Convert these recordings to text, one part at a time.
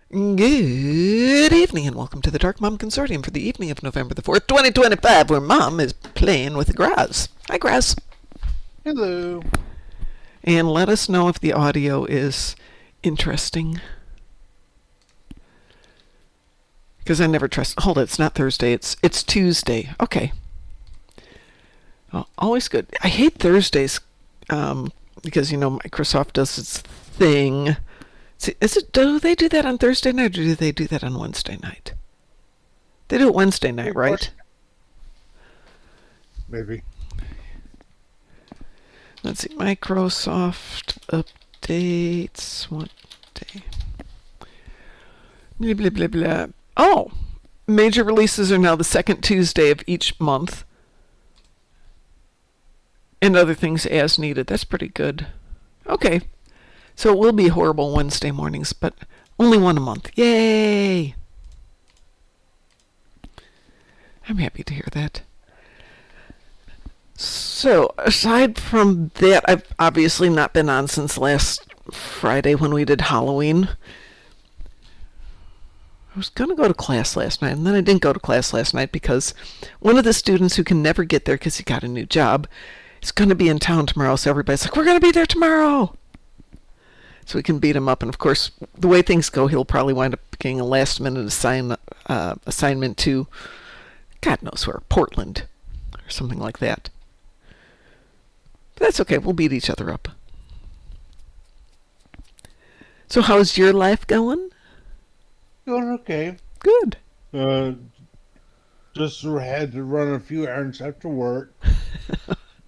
Good evening and welcome to the Darkmom Consortium for the evening of November the 4th, 2025, where Mom is playing with Graz. Hi, Graz. Hello. And let us know if the audio is interesting. Because I never trust... Hold it, it's not Thursday, it's Tuesday. Okay. Well, always good. I hate Thursdays because, Microsoft does its thing. Do they do that on Thursday night or do they do that on Wednesday night? They do it Wednesday night, right? Maybe. Let's see. Microsoft updates. What day? Blah, blah, blah, blah. Oh! Major releases are now the second Tuesday of each month. And other things as needed. That's pretty good. Okay. So it will be horrible Wednesday mornings, but only one a month. Yay! I'm happy to hear that. So, aside from that, I've obviously not been on since last Friday when we did Halloween. I was going to go to class last night, and then I didn't go to class last night because one of the students who can never get there because he got a new job is going to be in town tomorrow, so everybody's like, we're going to be there tomorrow! So we can beat him up. And of course, the way things go, he'll probably wind up getting a last-minute assignment to, God knows where, Portland, or something like that. But that's okay. We'll beat each other up. So how's your life going? Going okay. Good. Just had to run a few errands after work.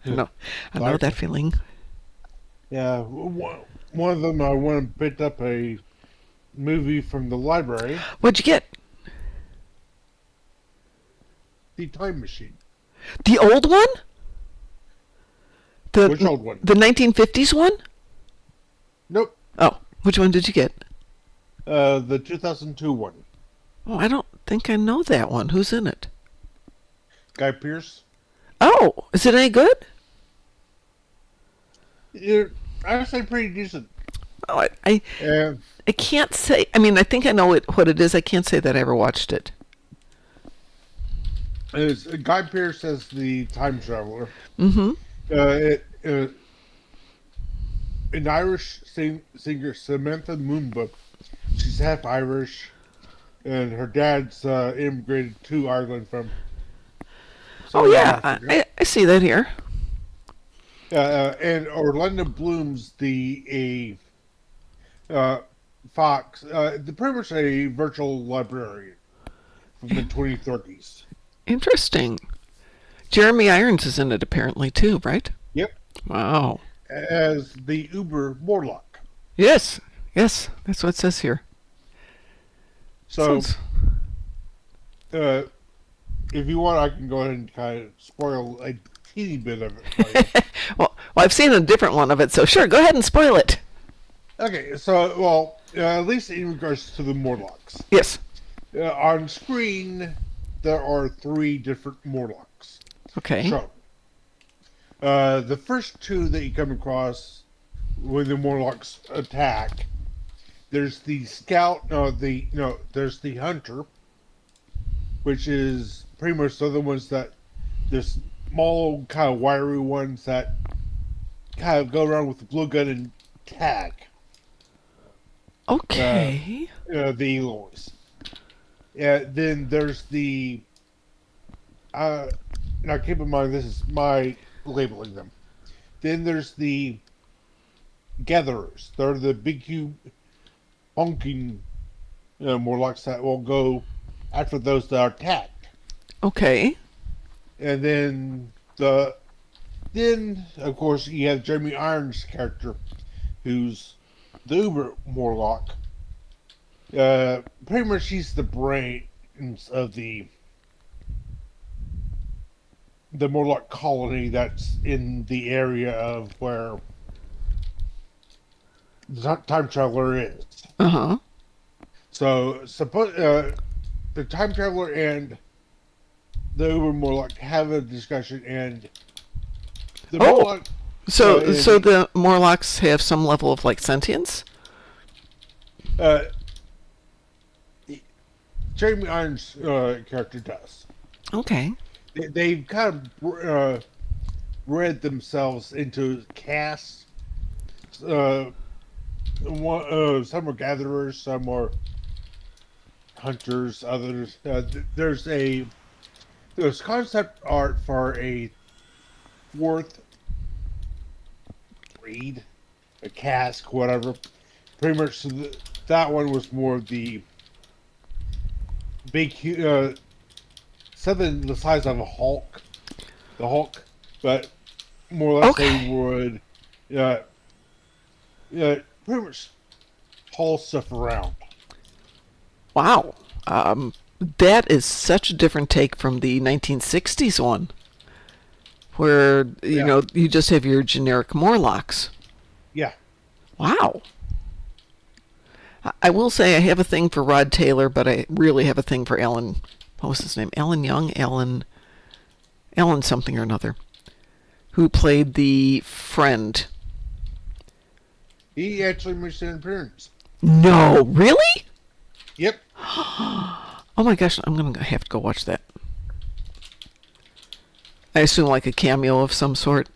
I know that feeling. Yeah. One of them, I went and picked up a movie from the library. What'd you get? The Time Machine. The old one? Which old one? The 1950s one? Nope. Oh, which one did you get? The 2002 one. Oh, I don't think I know that one. Who's in it? Guy Pearce. Oh, is it any good? I would say pretty decent. Oh, I can't say. I mean, I think I know what it is. I can't say that I ever watched it. It's Guy Pearce as the time traveler. Mm-hmm. An Irish singer, Samantha Moomba. She's half Irish, and her dad's immigrated to Ireland from. Oh yeah, I see that here. And Orlando Bloom's the Fox, pretty much a virtual librarian from the 2030s. Interesting. Jeremy Irons is in it apparently too, right? Yep. Wow. As the Uber Morlock. Yes, that's what it says here. So, if you want, I can go ahead and kind of spoil a teeny bit of it for you. well, I've seen a different one of it, so sure, go ahead and spoil it. Okay, so, at least in regards to the Morlocks. Yes. On screen, there are 3 different Morlocks. Okay. So, the first 2 that you come across when the Morlocks attack, there's the Scout, there's the Hunter, which is pretty much the other ones that, there's small, kind of wiry ones that kind of go around with the blue gun and tag. Okay. The Eloys. Then there's the. Now keep in mind, this is my labeling them. Then there's the Gatherers. They're the big, huge, honking Morlocks that will go after those that are attacked. Okay. And then of course you have Jeremy Irons' character, who's the Uber Morlock. Pretty much he's the brains of the Morlock colony that's in the area of where the time traveler is. Uh-huh. So the time traveler and the Uber Morlock have a discussion, and the Morlock. So the Morlocks have some level of like sentience. Jeremy Irons' character does. Okay. They've kind of read themselves into castes. Uh, some are gatherers, some are hunters, others. There's concept art for a fourth read, a cask, whatever. Pretty much that one was more the big, something the size of a Hulk, the Hulk, but more or less they Okay. would, pretty much haul stuff around. Wow. That is such a different take from the 1960s one, where Yeah, you just have your generic Morlocks. yeah. Wow. I will say I have a thing for Rod Taylor, but I really have a thing for Alan. What was his name? Alan Young? Alan something or another, who played the friend. He actually makes an appearance. No, really? Yep. Oh my gosh, I'm going to have to go watch that. I assume like a cameo of some sort.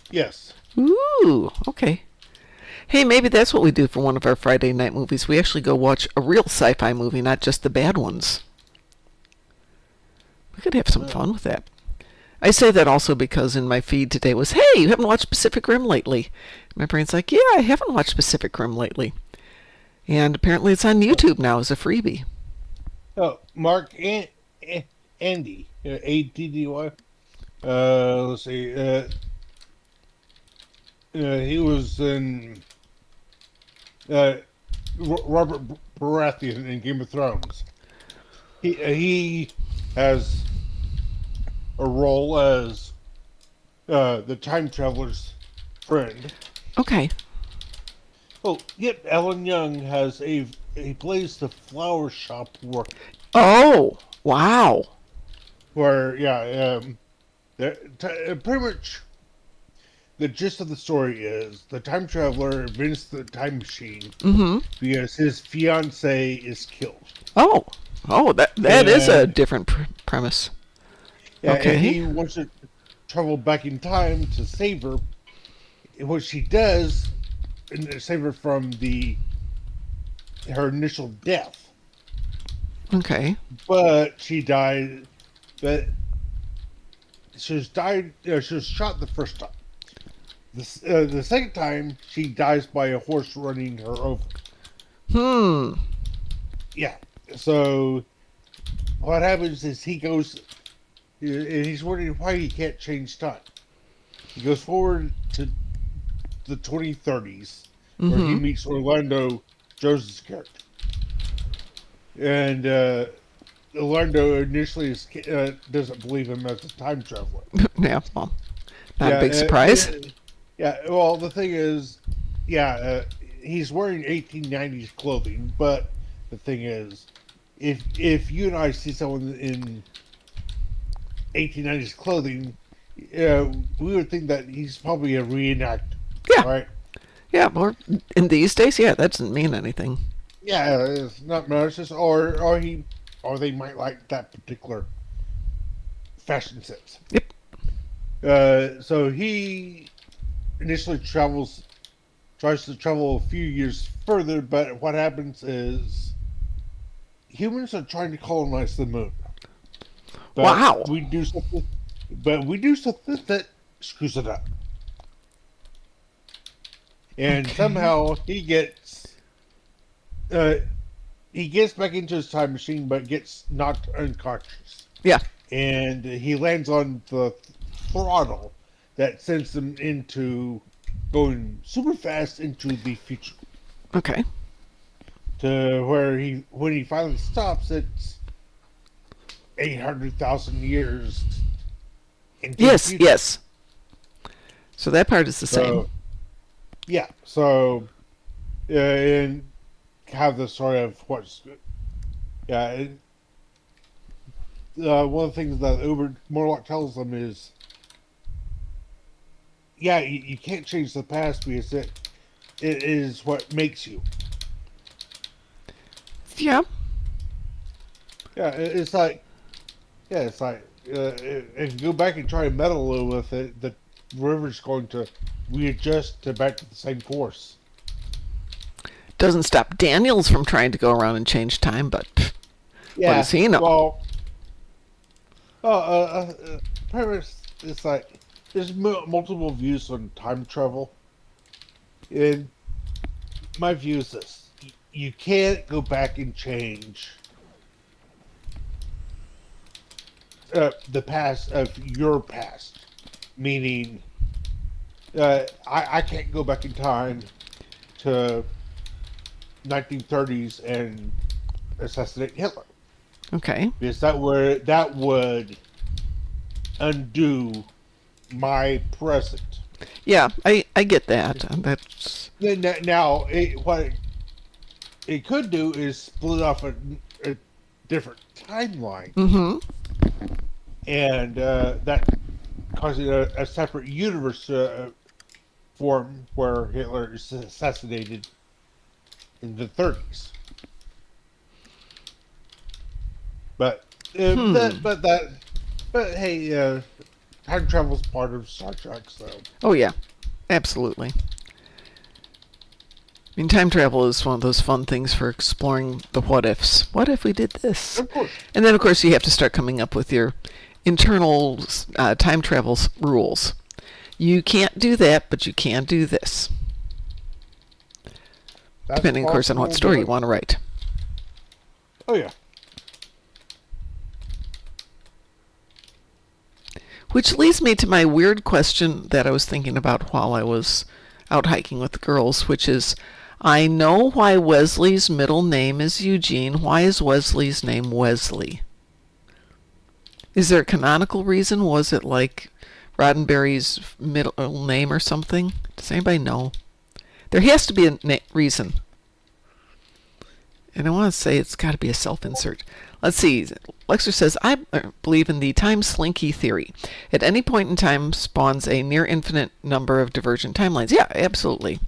Yes. Ooh, okay. Hey, maybe that's what we do for one of our Friday night movies. We actually go watch a real sci-fi movie, not just the bad ones. We could have some fun with that. I say that also because in my feed today was, hey, you haven't watched Pacific Rim lately. My brain's like, yeah, I haven't watched Pacific Rim lately. And apparently it's on YouTube now as a freebie. Oh, Andy, ADDY. Let's see. He was in Robert Baratheon in Game of Thrones. He has a role as the time traveler's friend. Okay. Oh, yep. Alan Young he plays the flower shop worker. Oh, wow. Where pretty much the gist of the story is the time traveler invents the time machine Mm-hmm. because his fiance is killed. Oh, that is a And different premise. yeah, and Okay. he wants to travel back in time to save her. What she does, and save her from her initial death, Okay. but she died. But she was died. She was shot the first time. The second time, she dies by a horse running her over. Hmm. Yeah. So what happens is he's wondering why he can't change time. He goes forward to the 2030s, where he Mm-hmm. meets Orlando Joseph's character, and Orlando initially doesn't believe him as a time traveler. Yeah, well, not a Yeah, big surprise. yeah. Well, the thing is, yeah, he's wearing 1890s clothing, but the thing is, if you and I see someone in 1890s clothing, we would think that he's probably a reenactor, Yeah. right? Yeah, or in these days, yeah, that doesn't mean anything. Yeah, it's not malicious, or they might like that particular fashion sense. Yep. So he initially tries to travel a few years further, but what happens is humans are trying to colonize the moon, but Wow. we do something that screws it up, and Okay. somehow uh, he gets back into his time machine, but gets knocked unconscious, Yeah. and he lands on the throttle that sends him into going super fast into the future, Okay. to where when he finally stops, it's 800,000 years into the Yes, future. yes. So that part is the same. So yeah, so and have the story of what's yeah. One of the things that Uber Morlock tells them is, yeah, you can't change the past because it is what makes you. Yeah. Yeah, it's like it's like if you go back and try to meddle a little with it, the river's going to readjust to back to the same course. Doesn't stop Daniels from trying to go around and change time, but what does Yeah, he know? well, premise it's like there's multiple views on time travel. And my view is this: you can't go back and change the past of your past. Meaning, I can't go back in time to 1930s and assassinate Hitler Okay. because that would undo my present. Yeah, I get that. That's Now, what it could do is split off a different timeline, mm-hmm. and that causes a separate universe form where Hitler is assassinated in the 30s. But Hmm. but hey, time travel's part of Star Trek, so Oh yeah, absolutely. I mean, time travel is one of those fun things for exploring the what ifs. What if we did this? of course, And then, of course, you have to start coming up with your internal time travel rules. You can't do that, but you can do this. that's Depending, of course, on what possible. story you But want to write. oh yeah, Which leads me to my weird question that I was thinking about while I was out hiking with the girls, which is I know why Wesley's middle name is Eugene. Why is Wesley's name Wesley? Is there a canonical reason? Was it like Roddenberry's middle name or something? Does anybody know? There has to be a reason. And I want to say it's got to be a self-insert. Let's see. Lexer says, I believe in the time slinky theory. At any point in time spawns a near infinite number of divergent timelines. Yeah, absolutely.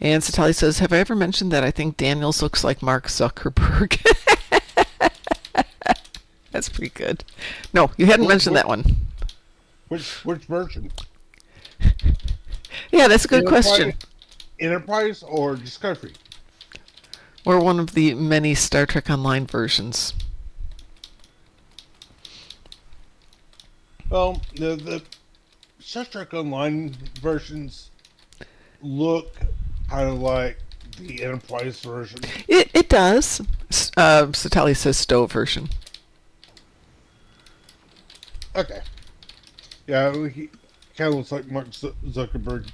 And Satali says, have I ever mentioned that I think Daniels looks like Mark Zuckerberg? That's pretty good. No, you hadn't mentioned that one. which version? Yeah, that's a good Enterprise, question. Enterprise or Discovery? Or one of the many Star Trek Online versions. Well, the Star Trek Online versions look kind of like the Enterprise version. It does. Satali says Stowe version. Okay. Yeah, he kind of looks like Mark Zuckerberg.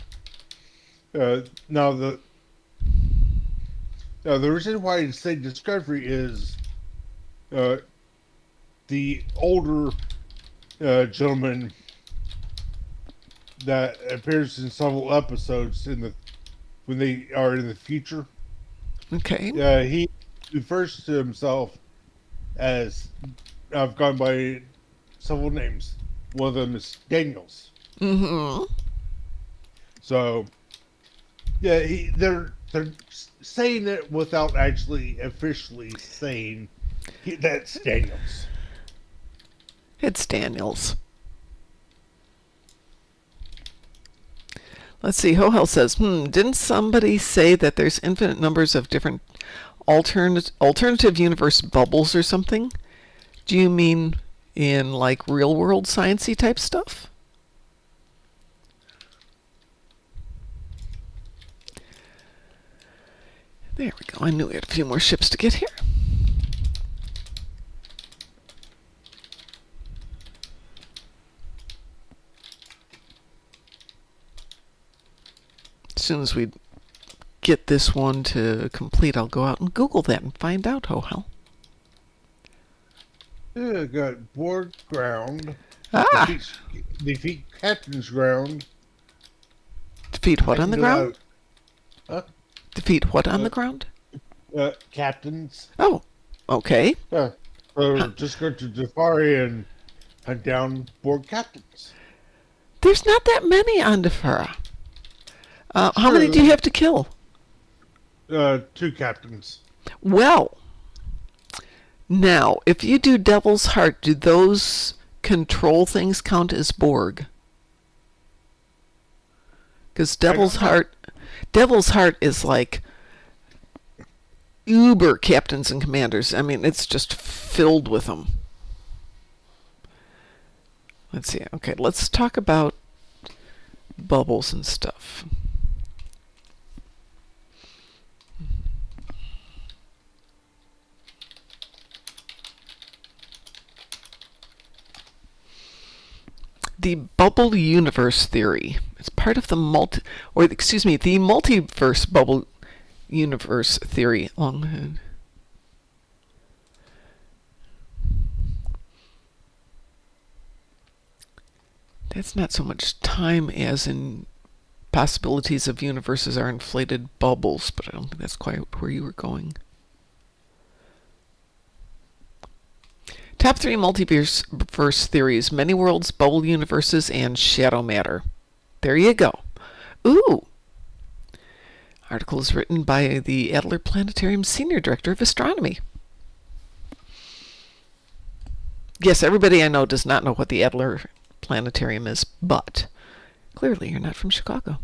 Now the reason why I say Discovery is uh, the older gentleman that appears in several episodes when they are in the future. Okay. He refers to himself as I've gone by several names. One of them is Daniels. Mm-hmm. So yeah, they're saying it without actually officially saying that's Daniels. It's Daniels. Let's see. Hohel says, didn't somebody say that there's infinite numbers of different alternative universe bubbles or something? Do you mean in like real world sciencey type stuff? There we go. I knew we had a few more ships to get here. As soon as we get this one to complete, I'll go out and Google that and find out, Hohel. Yeah, got board ground. Ah! Defeat captain's ground. Defeat what on the ground? Huh? Defeat what on the ground? Captains. Oh, okay. So just go to Jafari and hunt down board captains. There's not that many on Defera. How many True. do you have to kill? 2 captains. Well, Now, if you do Devil's Heart, do those control things count as Borg? Because Devil's Heart is like uber captains and commanders. I mean, it's just filled with them. Let's see. Okay, let's talk about bubbles and stuff. The bubble universe theory. It's part of the the multiverse bubble universe theory. That's not so much time as in possibilities of universes are inflated bubbles, but I don't think that's quite where you were going. Top 3 multiverse theories: many worlds, bubble universes, and shadow matter. There you go. Ooh! Article is written by the Adler Planetarium Senior Director of Astronomy. Yes, everybody I know does not know what the Adler Planetarium is, but clearly you're not from Chicago.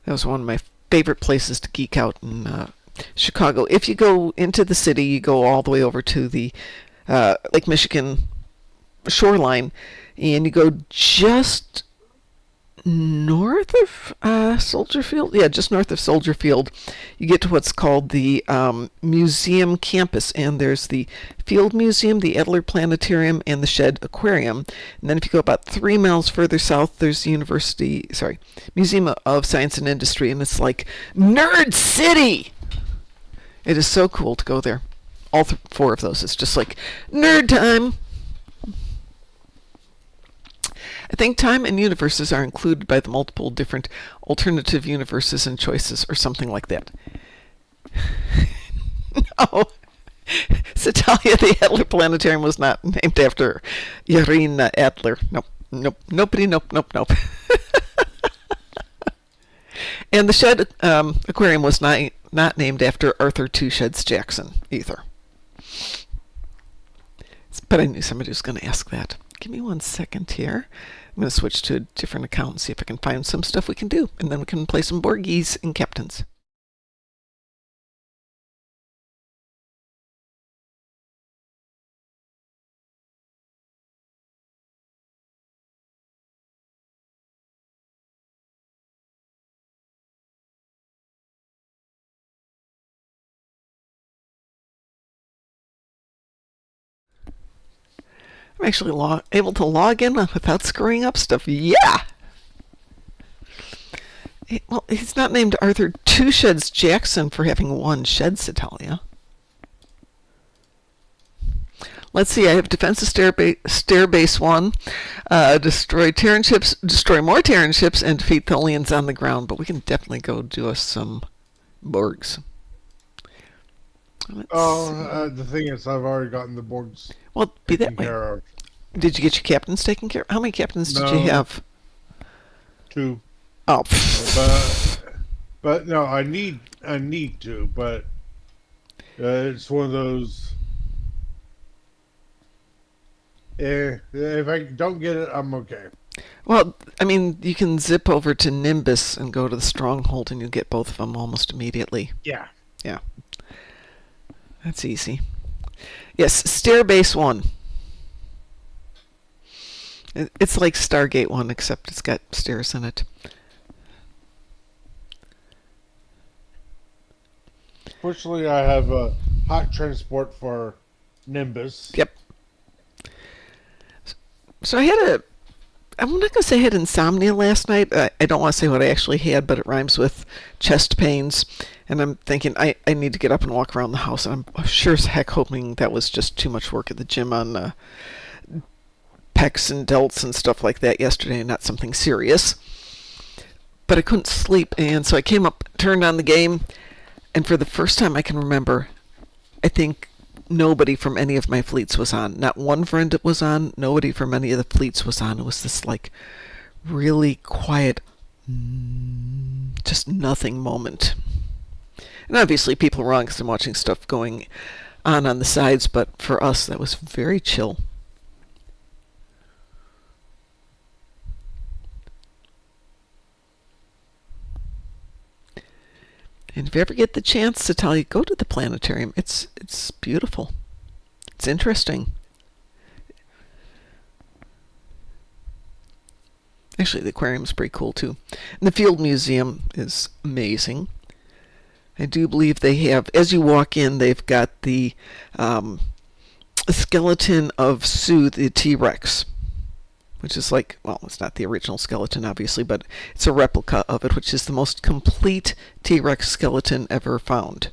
That was one of my favorite places to geek out in Chicago. If you go into the city, you go all the way over to the Lake Michigan shoreline, and you go just north of Soldier Field. Yeah, just north of Soldier Field. You get to what's called the museum campus, and there's the Field Museum, the Adler Planetarium, and the Shed Aquarium. And then if you go about 3 miles further south, there's the Museum of Science and Industry, and it's like Nerd City! It is so cool to go there. All 4 of those. It's just like nerd time! I think time and universes are included by the multiple different alternative universes and choices, or something like that. No. Satalia, the Adler Planetarium, was not named after Irina Adler. Nope. Nobody. And the Shed Aquarium was not named after Arthur Two Sheds Jackson either. But I knew somebody was going to ask that. Give me 1 second here. I'm going to switch to a different account and see if I can find some stuff we can do. And then we can play some Borgies and Captains. I'm actually able to log in without screwing up stuff. Yeah! Well, he's not named Arthur Two Sheds Jackson for having 1 shed, Satalia. Let's see, I have defense of Starbase One, destroy more Terran ships, and defeat Tholians on the ground. But we can definitely go do us some Borgs. The thing is, I've already gotten the Borgs. Well, be that way. Did you get your captains taken care of? How many captains did you have? 2. Oh. But no, I need to. But it's one of those. If I don't get it, I'm okay. Well, I mean, you can zip over to Nimbus and go to the Stronghold, and you'll get both of them almost immediately. Yeah. That's easy. Yes, Starbase One. It's like Stargate One, except it's got stairs in it. Fortunately, I have a hot transport for Nimbus. Yep. So I'm not going to say I had insomnia last night. I don't want to say what I actually had, but it rhymes with chest pains. And I'm thinking I need to get up and walk around the house. And I'm sure as heck hoping that was just too much work at the gym on pecs and delts and stuff like that yesterday, and not something serious. But I couldn't sleep, and so I came up, turned on the game, and for the first time I can remember, I think nobody from any of my fleets was on. Not one friend was on. Nobody from any of the fleets was on. It was this like really quiet, just nothing moment. And obviously people are wrong because I'm watching stuff going on the sides, but for us that was very chill. And if you ever get the chance to tell you, go to the planetarium. It's beautiful. It's interesting. Actually, the aquarium's pretty cool too. And the Field Museum is amazing. I do believe they have, as you walk in, they've got the skeleton of Sue, the T-Rex, which is like, well, it's not the original skeleton, obviously, but it's a replica of it, which is the most complete T-Rex skeleton ever found.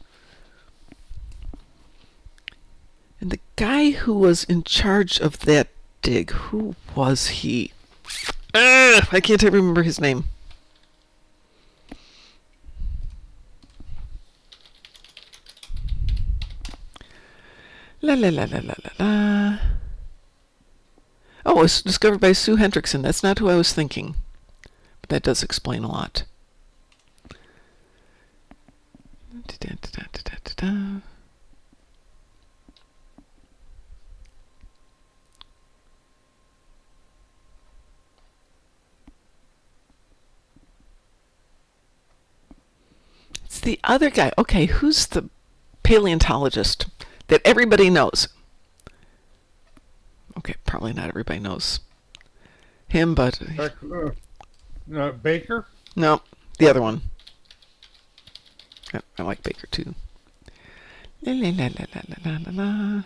And the guy who was in charge of that dig, who was he? I can't remember his name. La la la la la la la. Oh, it was discovered by Sue Hendrickson. That's not who I was thinking. But that does explain a lot. It's the other guy. Okay, who's the paleontologist that everybody knows? Okay, probably not everybody knows him, but... Baker? No, the other one. I like Baker, too. La la la la la la la la.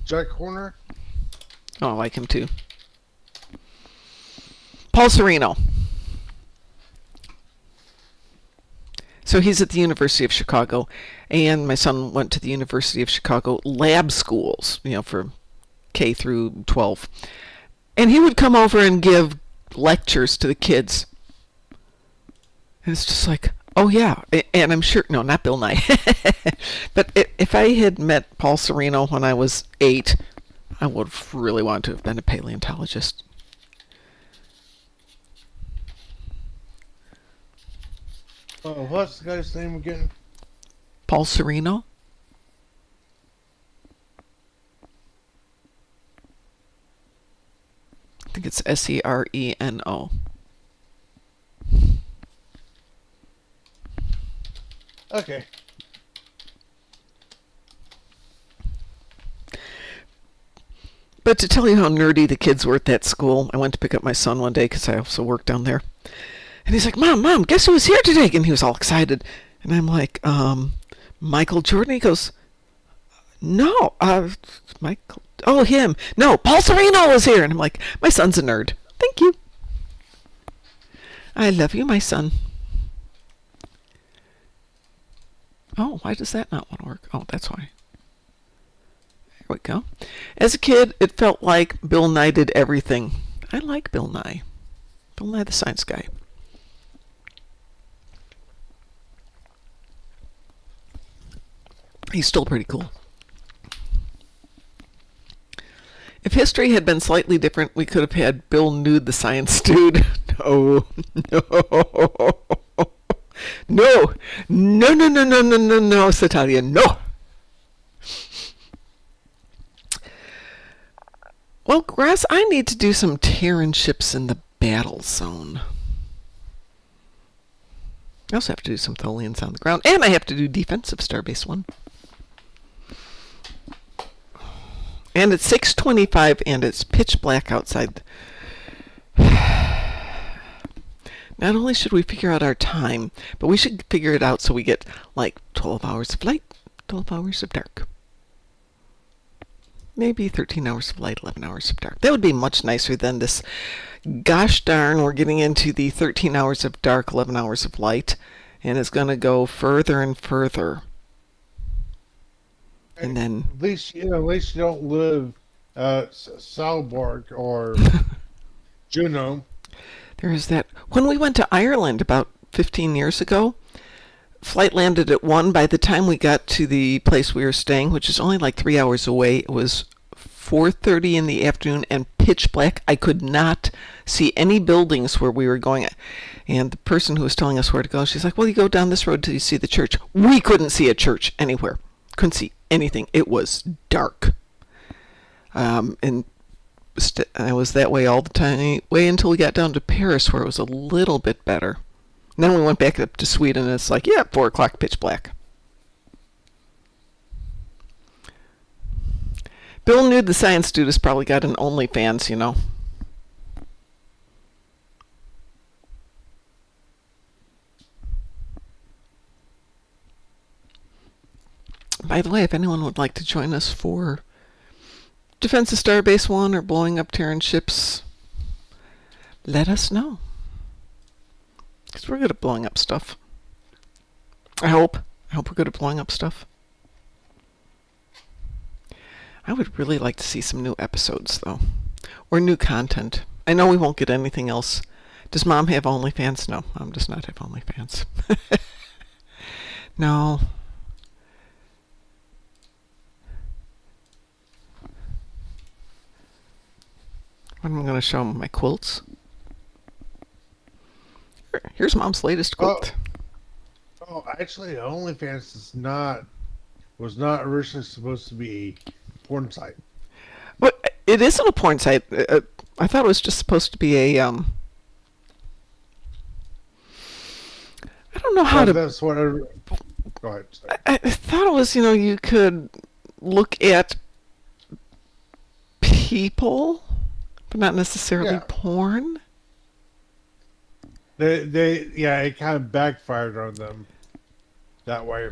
Jack Horner? Oh, I like him, too. Paul Sereno. So he's at the University of Chicago, and my son went to the University of Chicago lab schools, for K through 12. And he would come over and give lectures to the kids. And it's just like, oh yeah. And I'm sure, no, not Bill Nye. But if I had met Paul Sereno when I was 8, I would have really wanted to have been a paleontologist. What's the guy's name again? Paul Sereno? I think it's Sereno. Okay. But to tell you how nerdy the kids were at that school, I went to pick up my son one day because I also work down there. And he's like, Mom, guess who was here today? And he was all excited. And I'm like, Michael Jordan? He goes, no, Michael, oh, him. No, Paul Sereno was here. And I'm like, my son's a nerd. Thank you. I love you, my son. Oh, why does that not want to work? Oh, that's why. There we go. As a kid, it felt like Bill Nye did everything. I like Bill Nye. Bill Nye the Science Guy. He's still pretty cool. If history had been slightly different, we could have had Bill Nude the Science Dude. No. No, Satalia, no. Well, Grass, I need to do some Terran ships in the battle zone. I also have to do some Tholians on the ground, and I have to do defensive Starbase One. And it's 6:25, and it's pitch black outside. Not only should we figure out our time, but we should figure it out so we get like 12 hours of light, 12 hours of dark. Maybe 13 hours of light, 11 hours of dark. That would be much nicer than this, gosh darn, we're getting into the 13 hours of dark, 11 hours of light, and it's going to go further and further. And then... At least you don't live Salbark or Juno. There is that. When we went to Ireland about 15 years ago, flight landed at 1. By the time we got to the place we were staying, which is only like 3 hours away, it was 4:30 in the afternoon and pitch black. I could not see any buildings where we were going. And the person who was telling us where to go, she's like, well, you go down this road till you see the church. We couldn't see a church anywhere. Couldn't see anything. It was dark. And I was that way all the time, way until we got down to Paris, where it was a little bit better. And then we went back up to Sweden, and it's like, yeah, 4 o'clock, pitch black. Bill knew the science dude has probably got an OnlyFans, you know. By the way, if anyone would like to join us for Defense of Starbase One or blowing up Terran ships, let us know. Because we're good at blowing up stuff. I hope we're good at blowing up stuff. I would really like to see some new episodes, though. Or new content. I know we won't get anything else. Does Mom have OnlyFans? No, Mom does not have OnlyFans. No. What am I going to show them? My quilts? Here's Mom's latest quilt. Oh, actually, OnlyFans was not originally supposed to be a porn site. But it isn't a porn site. I thought it was just supposed to be a I don't know how to. That's what. Go ahead. I thought it was, you could look at people, but not necessarily porn. It kind of backfired on them that way.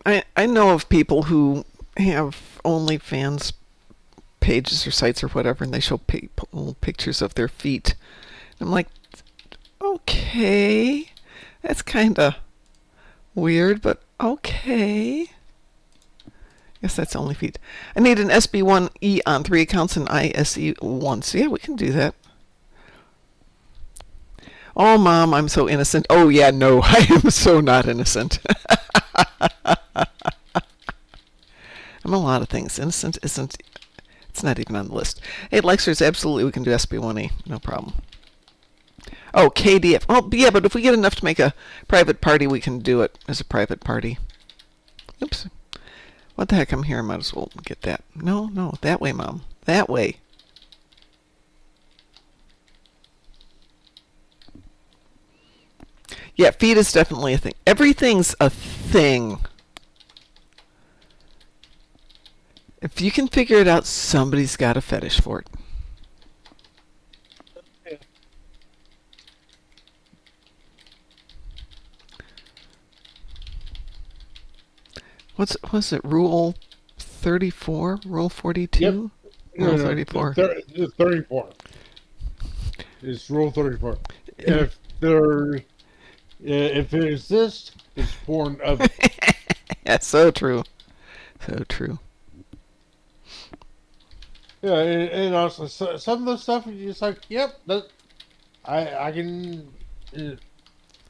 I know of people who have OnlyFans pages or sites or whatever, and they show people pictures of their feet. I'm like, okay, that's kind of weird, but okay. Guess that's only feet. I need an SB1E on 3 accounts and ISE1. So yeah, we can do that. Oh, Mom, I'm so innocent. Oh, yeah, no, I am so not innocent. I'm a lot of things. Innocent isn't, it's not even on the list. Hey, Lexers, absolutely, we can do SB1E. No problem. Oh, KDF. Oh, yeah, but if we get enough to make a private party, we can do it as a private party. Oops. What the heck? I'm here. I might as well get that. No, that way, Mom. That way. Yeah, feet is definitely a thing. Everything's a thing. If you can figure it out, somebody's got a fetish for it. What's it? Rule 34? Rule 42? Yep. Rule 34. 34. It's Rule 34. If it exists, it's born of it. That's so true. So true. Yeah, and also some of the stuff you're just like, yep, I can,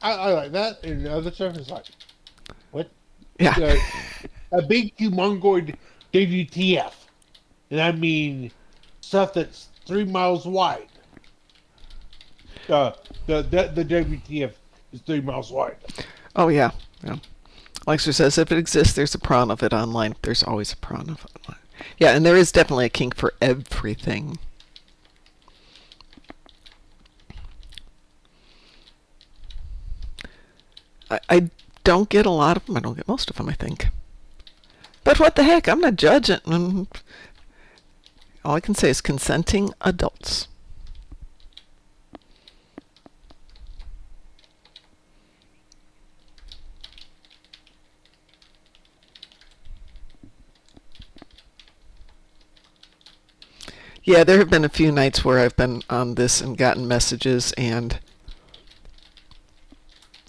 I like that, and the other stuff is like, what? Yeah. A big humongoid WTF, and I mean stuff that's 3 miles wide. The WTF is 3 miles wide. Oh yeah. Lexer says if it exists, there's a prawn of it online. There's always a prawn of it online. Yeah, and there is definitely a kink for everything. I don't get a lot of them. I don't get most of them, I think. But what the heck? I'm not judging. All I can say is consenting adults. Yeah, there have been a few nights where I've been on this and gotten messages, and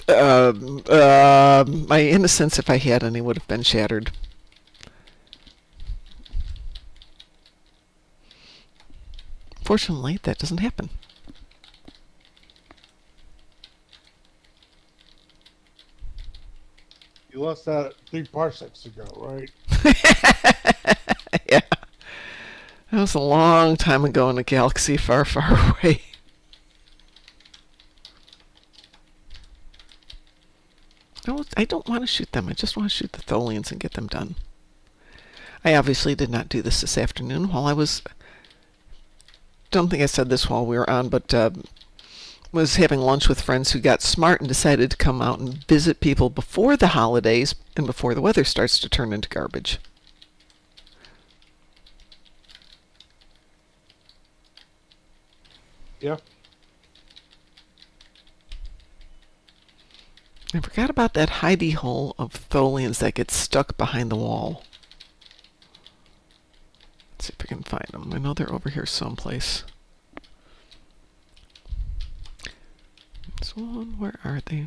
my innocence, if I had any, would have been shattered. Fortunately, that doesn't happen. You lost that 3 parsecs ago, right? Yeah, that was a long time ago in a galaxy far, far away. No, I don't want to shoot them. I just want to shoot the Tholians and get them done. I obviously did not do this afternoon while I was. Don't think I said this while we were on, but was having lunch with friends who got smart and decided to come out and visit people before the holidays and before the weather starts to turn into garbage. Yeah. I forgot about that hidey hole of Tholians that gets stuck behind the wall. Let's see if I can find them. I know they're over here someplace. This one, where are they?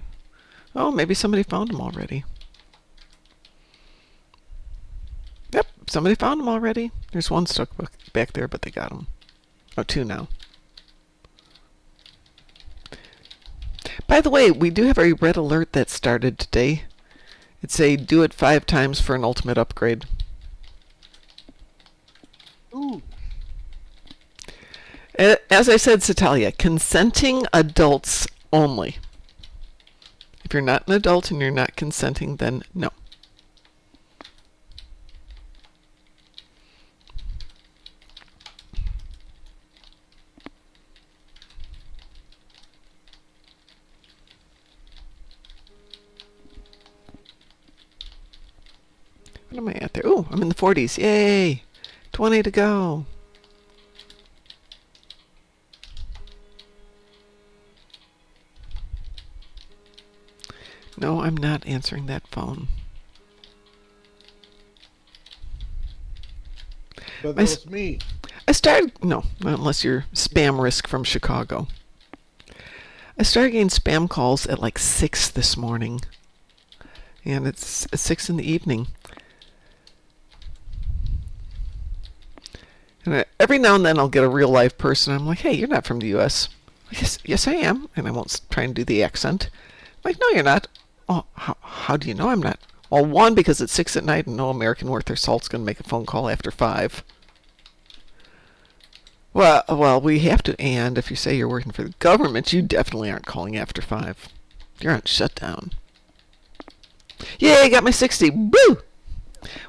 Oh, maybe somebody found them already. Yep, somebody found them already. There's one stuck back there, but they got them. Oh, two now. By the way, we do have a red alert that started today. It's a do it 5 times for an ultimate upgrade. Ooh. As I said, Satalia, consenting adults only. If you're not an adult and you're not consenting, then no. What am I at there? Ooh, I'm in the 40s. Yay! 20 to go. No, I'm not answering that phone. But that was me. I started, no, unless you're spam risk from Chicago. I started getting spam calls at like 6 this morning. And it's 6 in the evening. And every now and then I'll get a real life person. I'm like, hey, you're not from the U.S. Yes, I am. And I won't try and do the accent. I'm like, no, you're not. Oh, how do you know I'm not? Well, one, because it's 6 at night and no American worth their salt's going to make a phone call after 5. Well, we have to. And if you say you're working for the government, you definitely aren't calling after 5. You're on shutdown. Yay, I got my 60. Woo!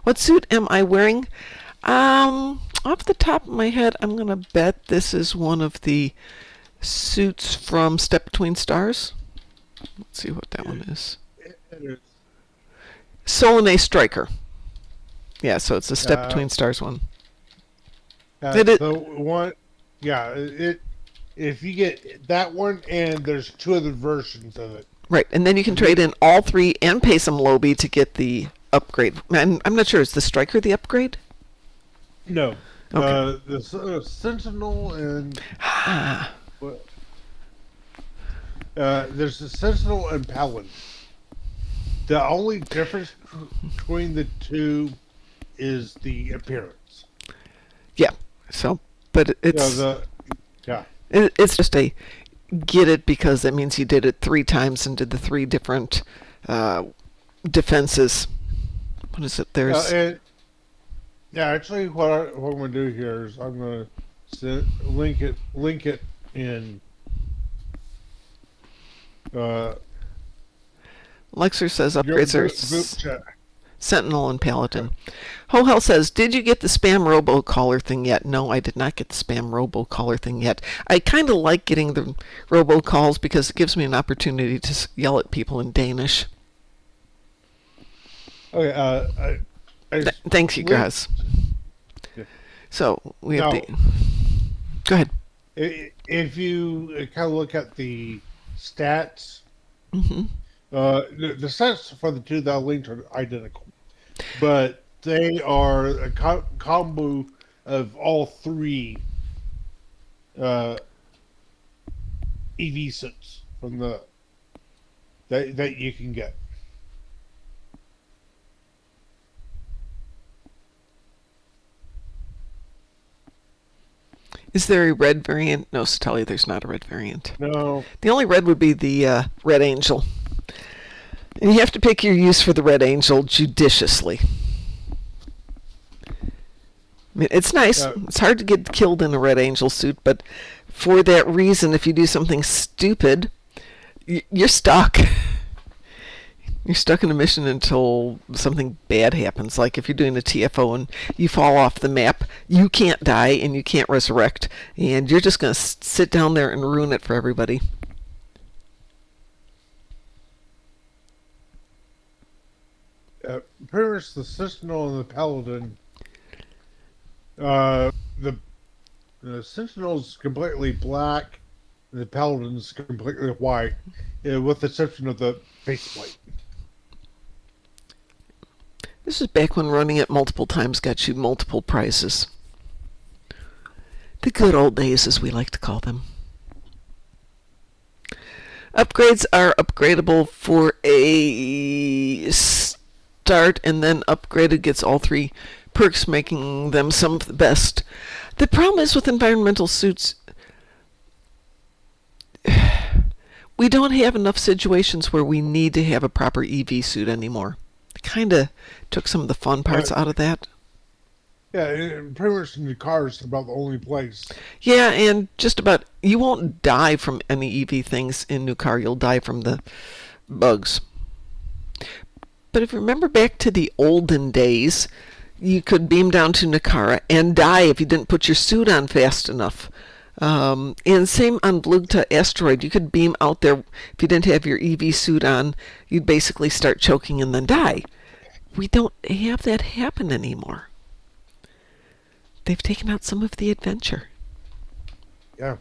What suit am I wearing? Off the top of my head, I'm going to bet this is one of the suits from Step Between Stars. Let's see what that one is. It is. Solanae Striker. Yeah, so it's the Step Between Stars one. The one, yeah. If you get that one, and there's 2 other versions of it. Right, and then you can trade in all 3 and pay some Lobby to get the upgrade. And I'm not sure, is the Striker the upgrade? No. Okay. The Sentinel and there's the Sentinel and Paladin. The only difference between the 2 is the appearance. Yeah. So, but it's it's just a get it because that means you did it 3 times and did the 3 different defenses. What is it? There's actually, what I'm going to do here is I'm going to link it in. Lexer says upgrades are group chat. Sentinel and Paladin. Ho-Hell says, did you get the spam robocaller thing yet? No, I did not get the spam robocaller thing yet. I kind of like getting the robocalls because it gives me an opportunity to yell at people in Danish. Okay, thanks, you guys. Yeah. So, we have Go ahead. If you kind of look at the stats, Mm-hmm. the stats for the 2 that I linked are identical. But they are a combo of all 3 EV suits from that you can get. Is there a red variant? No, Satelli, there's not a red variant. No. The only red would be the Red Angel. And you have to pick your use for the Red Angel judiciously. I mean, it's nice. It's hard to get killed in a Red Angel suit, but for that reason, if you do something stupid, you're stuck. You're stuck in a mission until something bad happens. Like if you're doing a TFO and you fall off the map, you can't die and you can't resurrect, and you're just going to sit down there and ruin it for everybody. Pretty much the Sentinel and the Paladin. The Sentinel's completely black, and the Paladin's completely white, with the exception of the faceplate. This is back when running it multiple times got you multiple prizes. The good old days, as we like to call them. Upgrades are upgradable for a start, and then upgraded gets all 3 perks, making them some of the best. The problem is with environmental suits, we don't have enough situations where we need to have a proper EV suit anymore. It kind of took some of the fun parts out of that. Yeah, pretty much in the car is about the only place. Yeah, and just about, you won't die from any EV things in New Car. You'll die from the bugs. But if you remember back to the olden days, you could beam down to Nakara and die if you didn't put your suit on fast enough. And same on Vlugta Asteroid. You could beam out there. If you didn't have your EV suit on, you'd basically start choking and then die. We don't have that happen anymore. They've taken out some of the adventure. Yeah.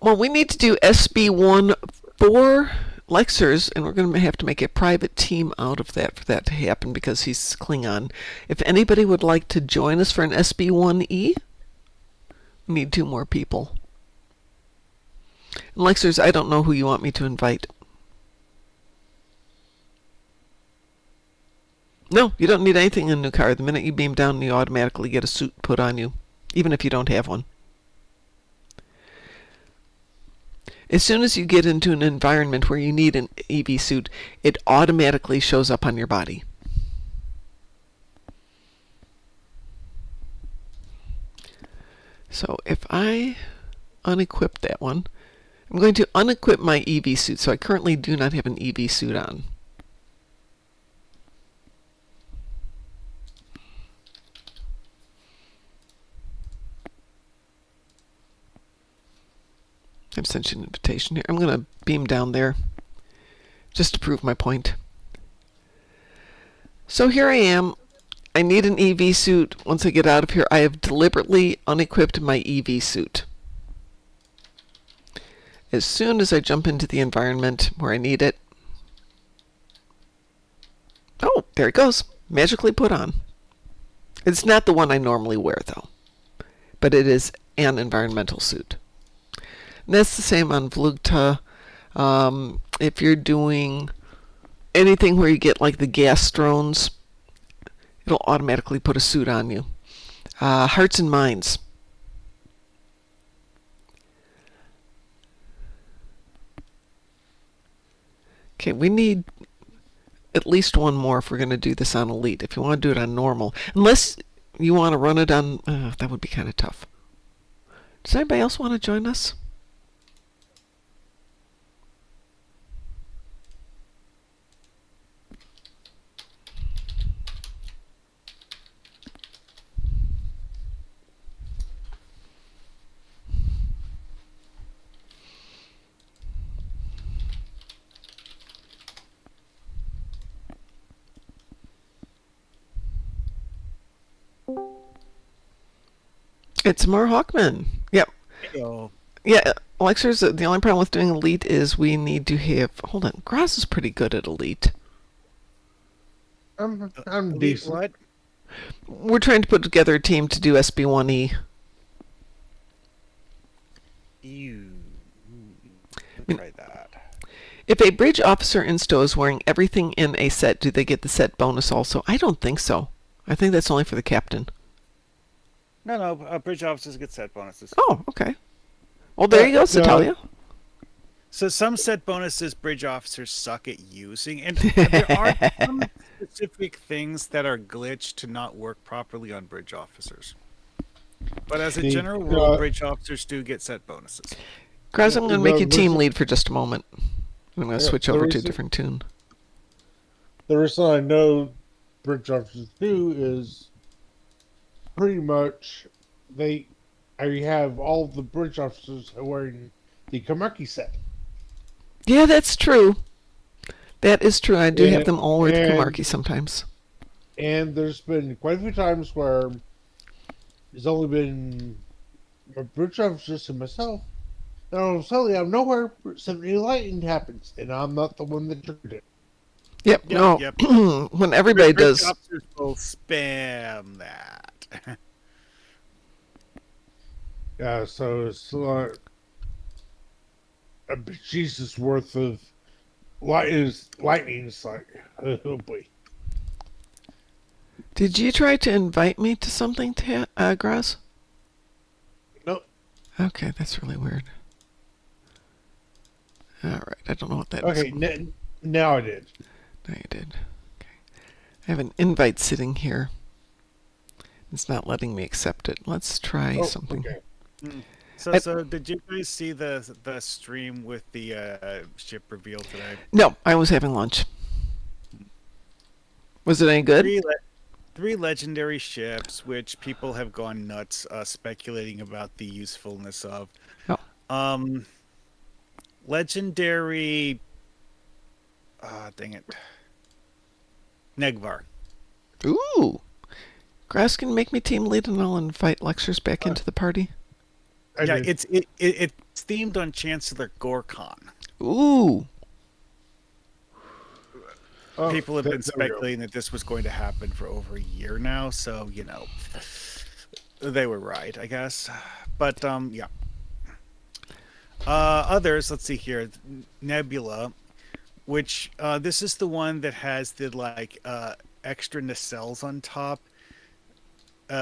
Well, we need to do SB1 for Lexers, and we're going to have to make a private team out of that for that to happen because he's Klingon. If anybody would like to join us for an SB1E, we need 2 more people. And Lexers, I don't know who you want me to invite. No, you don't need anything in New Car. The minute you beam down, you automatically get a suit put on you, even if you don't have one. As soon as you get into an environment where you need an EV suit, it automatically shows up on your body. So if I unequip that one, I'm going to unequip my EV suit. So I currently do not have an EV suit on. I've sent you an invitation here. I'm going to beam down there just to prove my point. So here I am. I need an EV suit. Once I get out of here, I have deliberately unequipped my EV suit. As soon as I jump into the environment where I need it, oh, there it goes. Magically put on. It's not the one I normally wear, though, but it is an environmental suit. And that's the same on Vlugta. If you're doing anything where you get like the gas drones, it'll automatically put a suit on you. Hearts and Minds. Okay, we need at least 1 more if we're going to do this on Elite. If you want to do it on Normal. Unless you want to run it on... that would be kind of tough. Does anybody else want to join us? It's Mar Hawkman. Yep. Hello. Yeah, Alexa's, the only problem with doing Elite is we need to have... Hold on, Gross is pretty good at Elite. I'm decent. What? We're trying to put together a team to do SB1E. You mean- try that. If a bridge officer in STO is wearing everything in a set, do they get the set bonus also? I don't think so. I think that's only for the captain. No, bridge officers get set bonuses. Oh, okay. Well, there you go, Satalia. So some set bonuses bridge officers suck at using, and there are some specific things that are glitched to not work properly on bridge officers. But as a The general rule, bridge officers do get set bonuses. Graz, I'm going to make you team reason, lead for just a moment. I'm going to switch over to a different tune. the reason I know bridge officers do is pretty much I have all the bridge officers wearing the Kamaki set. Yeah, that's true. That is true. I do have And- them all wear the and- Kamarki sometimes. And there's been quite a few times where there's only been a bridge officers and myself. And all of a sudden, out of nowhere, suddenly lightning happens, and I'm not the one that triggered it. Yep, no. Yep. When everybody Bridge does. officers will spam that. Yeah, so it's like a Jesus worth of lightning. It's like, oh boy. Did you try to invite me to something, Graz? No. Okay, that's really weird. All right, I don't know what that is. Okay, now I did. No, you did. Okay. I have an invite sitting here. It's not letting me accept it. Let's try something. Okay. So did you guys see the stream with the ship reveal today? No, I was having lunch. Was it any good? Three legendary ships, which people have gone nuts speculating about the usefulness of. Oh. Legendary. Dang it. Negvar. Ooh. Grass can make me team lead and I'll invite lectures back into the party. Yeah, it's themed on Chancellor Gorkon. Ooh. Oh, People have been there we go. speculating that this was going to happen for over a year now, so they were right, I guess. But yeah. Others, let's see here, Nebula, which this is the one that has the extra nacelles on top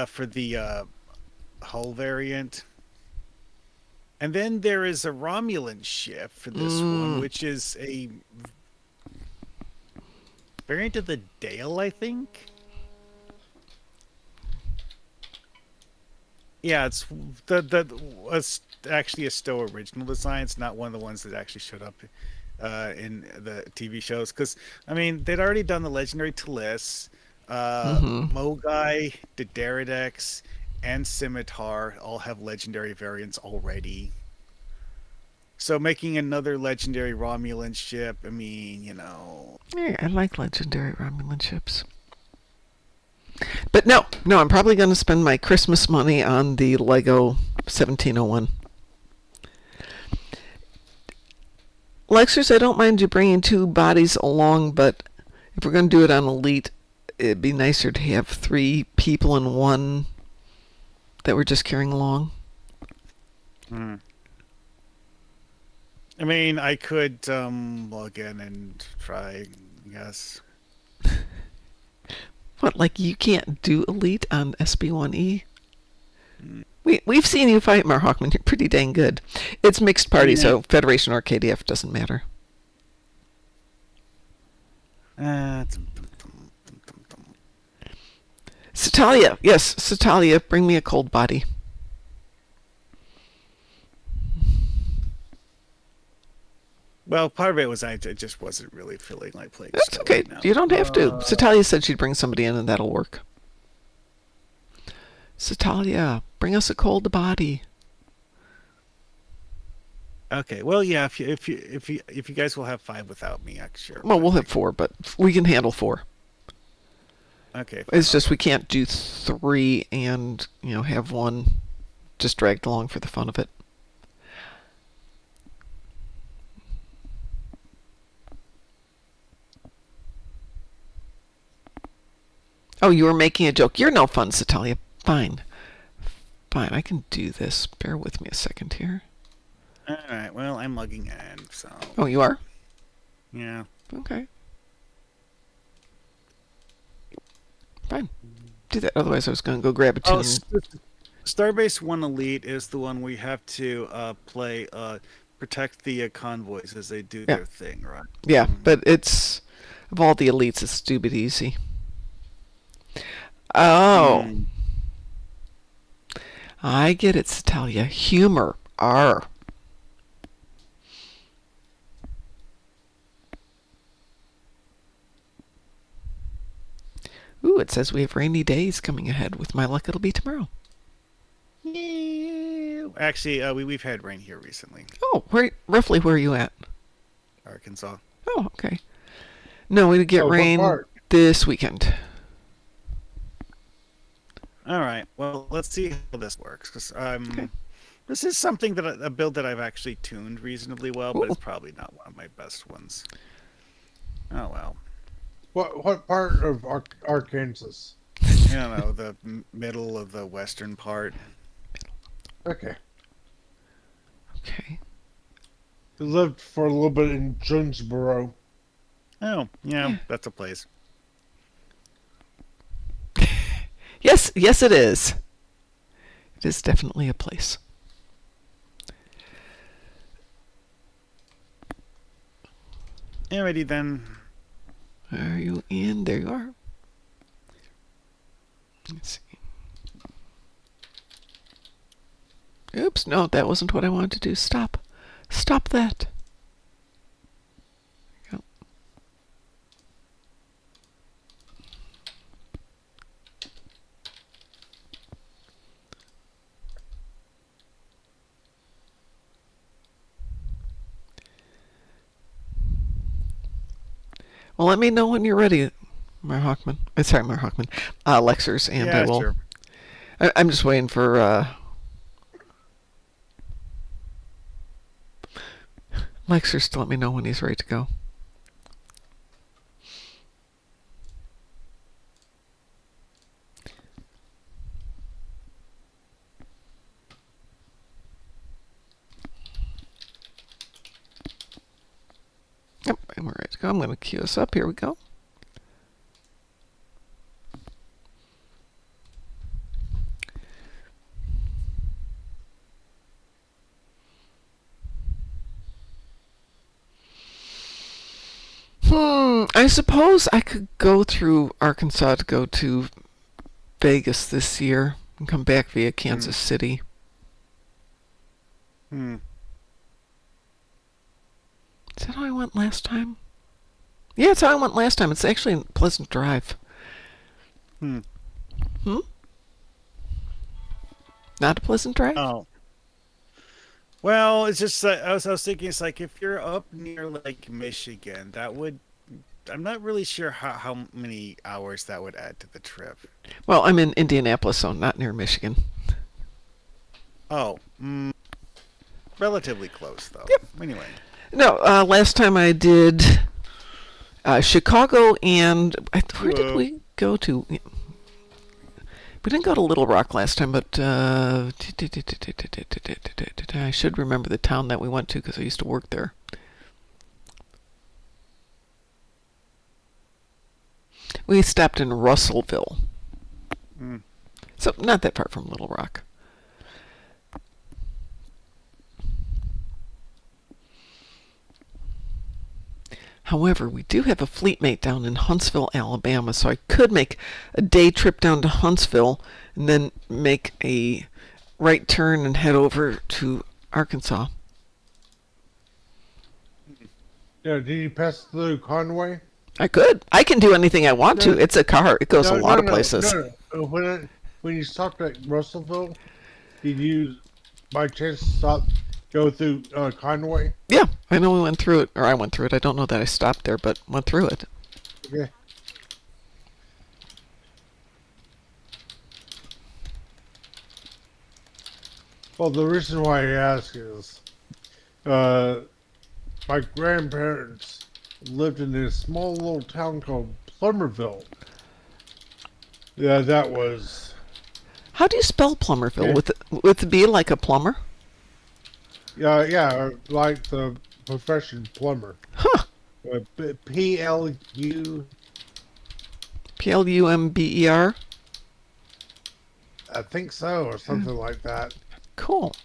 for the hull variant. And then there is a Romulan ship for this one, which is a variant of the Dale, I think. Yeah, it's it's actually a Stowe original design. It's not one of the ones that actually showed up in the TV shows. Because, I mean, they'd already done the legendary Talis, Mogai, Dideridex, and Scimitar all have legendary variants already. So making another legendary Romulan ship, I mean, Yeah, I like legendary Romulan ships. But no, I'm probably going to spend my Christmas money on the Lego 1701. Lexers, I don't mind you bringing two bodies along, but if we're going to do it on Elite, it'd be nicer to have 3 people in one that we're just carrying along. I mean, I could log in and try, I guess. What, like you can't do Elite on SB1E? We've seen you fight, Marhawkman. You're pretty dang good. It's mixed party, so Federation or KDF doesn't matter. Satalia. Yes, Satalia. Bring me a cold body. Well, part of it was I just wasn't really feeling like playing. That's Stowe okay. right now. You don't have to. Satalia said she'd bring somebody in and that'll work. Satalia, bring us a cold body. Okay. Well, yeah. If you guys will have 5 without me, sure. Well, we'll have 4, but we can handle 4. Okay. It's just we can't do 3 and have one just dragged along for the fun of it. Oh, you were making a joke. You're no fun, Satalia. Fine, I can do this. Bear with me a second here. All right. Well, I'm logging in, so. Oh, you are? Yeah. Okay. Fine. Do that. Otherwise, I was going to go grab a tune. Starbase One Elite is the one we have to play protect the convoys as they do Yeah. their thing, right? Yeah, but it's of all the elites, it's stupid easy. Oh, Mm. I get it, Satalia. Humor. R. Ooh, it says we have rainy days coming ahead. With my luck, it'll be tomorrow. Yeah. Actually, we've had rain here recently, Oh, roughly where are you at? Arkansas. Oh, okay. No, we get Oh, what rain part? this weekend. All right. Well, let's see how this works because Okay. this is something that a build that I've actually tuned reasonably well, but Ooh. it's probably not one of my best ones. Oh well. What part of Arkansas? I don't know, the middle of the western part. Okay. Okay. I lived for a little bit in Jonesboro. Oh, yeah, Yeah. that's a place. Yes, yes, it is. It is definitely a place. Alrighty then. Are you in? There you are. Let's see. Oops, no, that wasn't what I wanted to do. Stop. Stop that. There you go. Well, let me know when you're ready, Mar Hawkman. Sorry, Mar Hawkman. Lexers, and I Yeah, will. sure. I'm just waiting for Lexers to let me know when he's ready to go. Yep, I'm ready to go. I'm going to queue us up. Here we go. I suppose I could go through Arkansas to go to Vegas this year and come back via Kansas City. Hmm. Is that how I went last time? Yeah, it's how I went last time. It's actually a pleasant drive. Hmm. Hmm? Not a pleasant drive? Oh. Well, it's just I was thinking it's like if you're up near like Michigan, that would I'm not really sure how many hours that would add to the trip. Well, I'm in Indianapolis, so not near Michigan. Oh, relatively close though. Yep. Anyway. No, last time I did Chicago and where did we go to? We didn't go to Little Rock last time, but I should remember the town that we went to because I used to work there. We stopped in Russellville, so not that far from Little Rock. However, we do have a fleet mate down in Huntsville, Alabama, so I could make a day trip down to Huntsville and then make a right turn and head over to Arkansas. Yeah, did you pass through Conway? I could. I can do anything I want to. It's a car. It goes a lot of places. No. When you stopped at Russellville, did you by chance go through Conway? Yeah, I know we went through it, or I went through it. I don't know that I stopped there, but went through it. Okay. Well, the reason why I ask is, my grandparents lived in this small little town called Plummerville. Yeah, that was. How do you spell Plummerville? Yeah. With the B like a plumber? Yeah, like the profession plumber. Huh. PLU. Plumber. I think so, or something like that. Cool.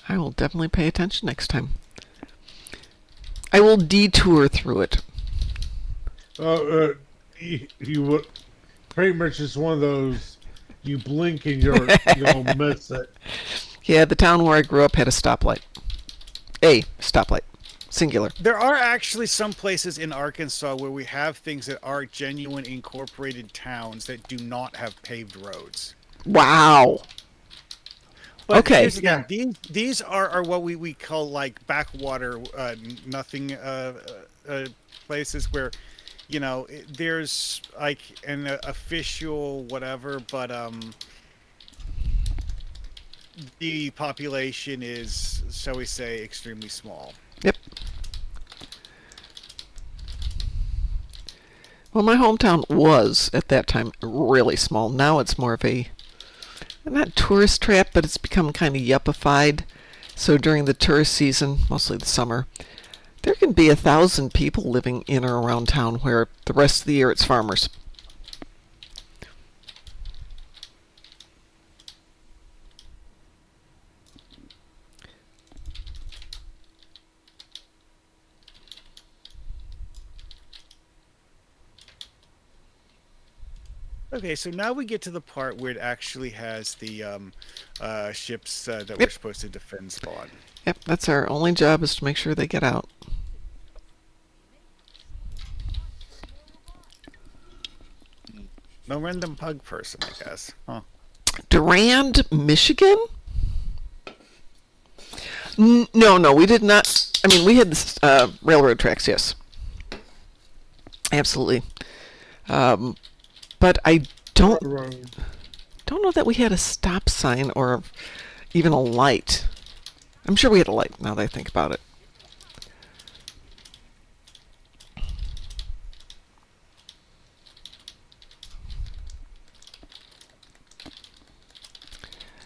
I will definitely pay attention next time. I will detour through it. You would pretty much just one of those. You blink and you'll miss it. Yeah, the town where I grew up had a stoplight. A stoplight. Singular. There are actually some places in Arkansas where we have things that are genuine incorporated towns that do not have paved roads. Wow. But Okay. here's the thing. These are what we call like backwater, nothing places where, there's like an official whatever, but the population is, shall we say, extremely small. Yep. Well, my hometown was, at that time, really small. Now it's more of a, not tourist trap, but it's become kind of yuppified. So during the tourist season, mostly the summer, there can be 1,000 people living in or around town, where the rest of the year it's farmers. Okay, so now we get to the part where it actually has the ships that we're supposed to defend spawn. Yep, that's our only job, is to make sure they get out. No random pug person, I guess. Huh. Durand, Michigan? No, we did not. I mean, we had railroad tracks, yes. Absolutely. But I don't know that we had a stop sign or even a light. I'm sure we had a light, now that I think about it.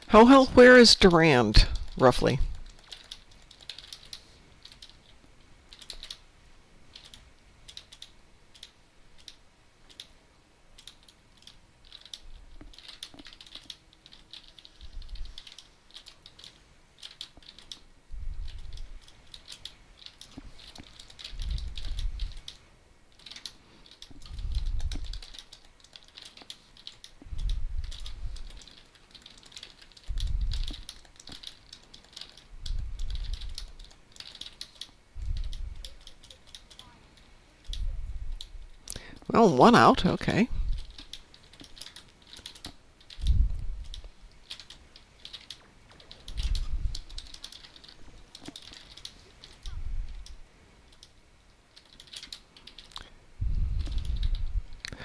Hell, where is Durand, roughly? Well, one out, okay.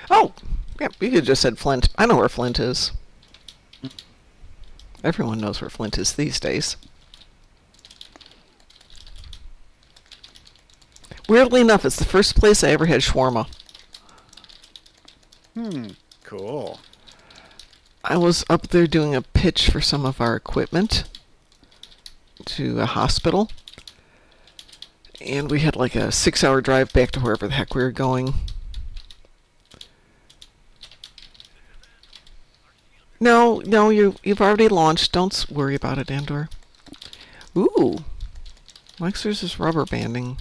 Oh, yeah, you could have just said Flint. I know where Flint is. Everyone knows where Flint is these days. Weirdly enough, it's the first place I ever had shawarma. Cool. I was up there doing a pitch for some of our equipment to a hospital. And we had like a 6-hour drive back to wherever the heck we were going. No, you've already launched. Don't worry about it, Andor. Ooh. Lexer's is rubber banding.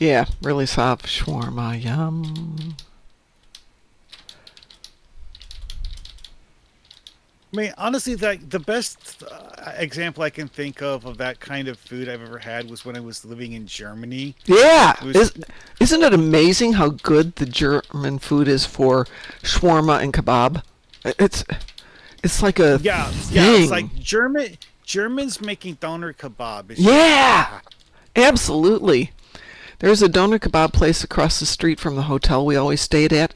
Yeah, really soft shawarma. Yum. I mean, honestly, the best example I can think of that kind of food I've ever had was when I was living in Germany. Yeah, isn't it amazing how good the German food is for shawarma and kebab? It's like a yeah. thing. It's like Germans making doner kebab. Yeah, absolutely. There's a doner kebab place across the street from the hotel we always stayed at,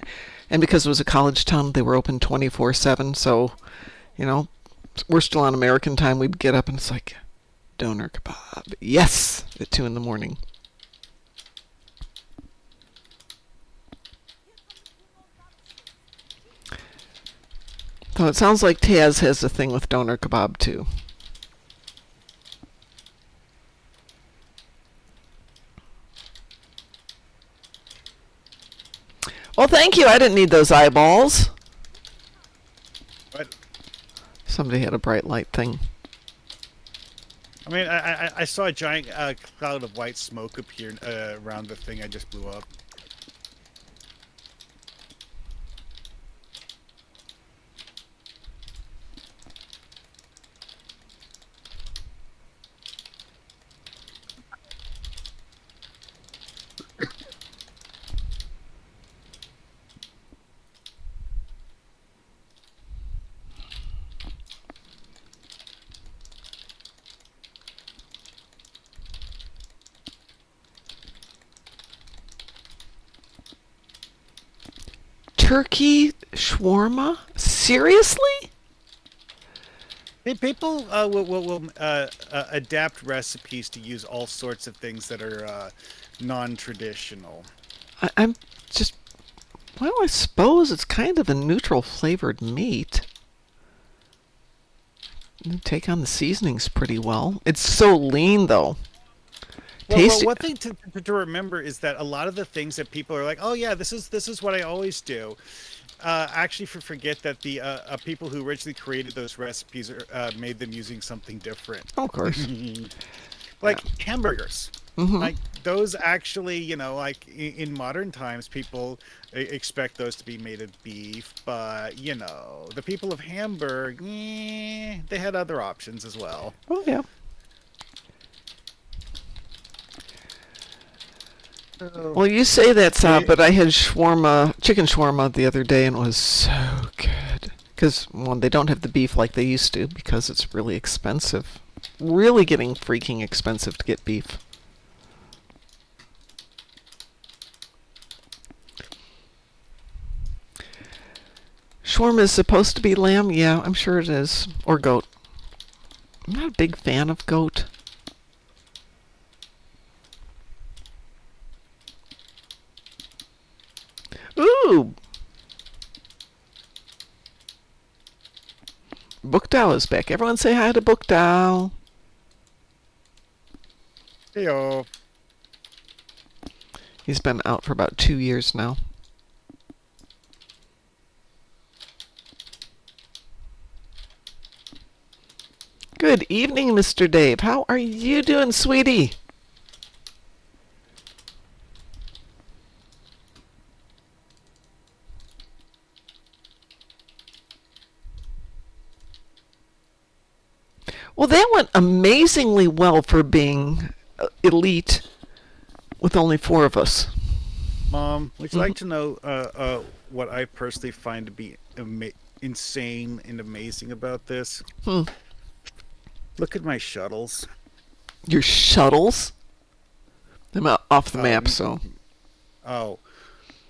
and because it was a college town, they were open 24/7. So, we're still on American time. We'd get up and it's like, doner kebab, yes, at 2 a.m. So it sounds like Taz has a thing with doner kebab too. Well, thank you. I didn't need those eyeballs. But Somebody had a bright light thing. I mean, I saw a giant cloud of white smoke appear around the thing I just blew up. Turkey shawarma? Seriously? People will adapt recipes to use all sorts of things that are non-traditional. I'm just. Well, I suppose it's kind of a neutral flavored meat. You take on the seasonings pretty well. It's so lean, though. Well, one thing to remember is that a lot of the things that people are like, "Oh yeah, this is what I always do," actually forget that the people who originally created those recipes made them using something different. Of course. Like hamburgers. Mm-hmm. Like those actually, like in modern times, people expect those to be made of beef, but the people of Hamburg, they had other options as well. Oh, yeah. Well, you say that's but I had chicken shawarma the other day, and it was so good. Because, well, they don't have the beef like they used to because it's really expensive. Really getting freaking expensive to get beef. Shawarma is supposed to be lamb? Yeah, I'm sure it is. Or goat. I'm not a big fan of goat. Ooh! Bookdow is back. Everyone say hi to Bookdow. Heyo. He's been out for about 2 years now. Good evening, Mr. Dave. How are you doing, sweetie? Well, that went amazingly well for being elite with only 4 of us. Mom, would you like to know what I personally find to be insane and amazing about this? Look at my shuttles. Your shuttles? I'm off the map, so. Oh.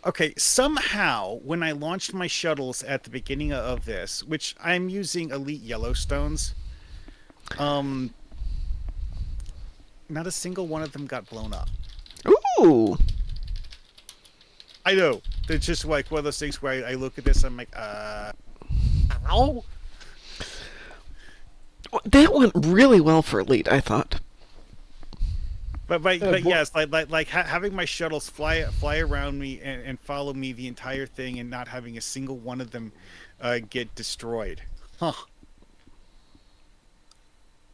Okay, somehow, when I launched my shuttles at the beginning of this, which I'm using Elite Yellowstones, not a single one of them got blown up. Ooh! I know. It's just like one of those things where I look at this, I'm like, ow? That went really well for Elite, I thought. But yes, like having my shuttles fly around me and follow me the entire thing, and not having a single one of them get destroyed. Huh.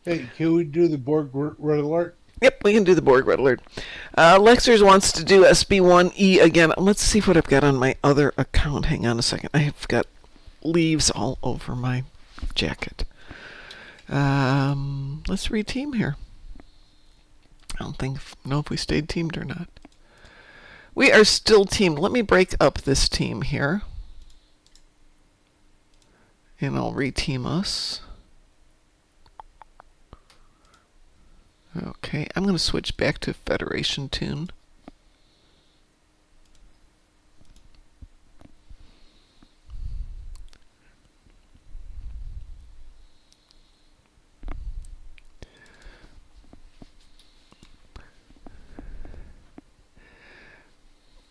Hey, can we do the Borg red alert? Yep, we can do the Borg red alert. Lexers wants to do SB1E again. Let's see what I've got on my other account. Hang on a second. I've got leaves all over my jacket. Let's reteam here. I don't know if we stayed teamed or not. We are still teamed. Let me break up this team here. And I'll reteam us. Okay, I'm going to switch back to Federation Tune.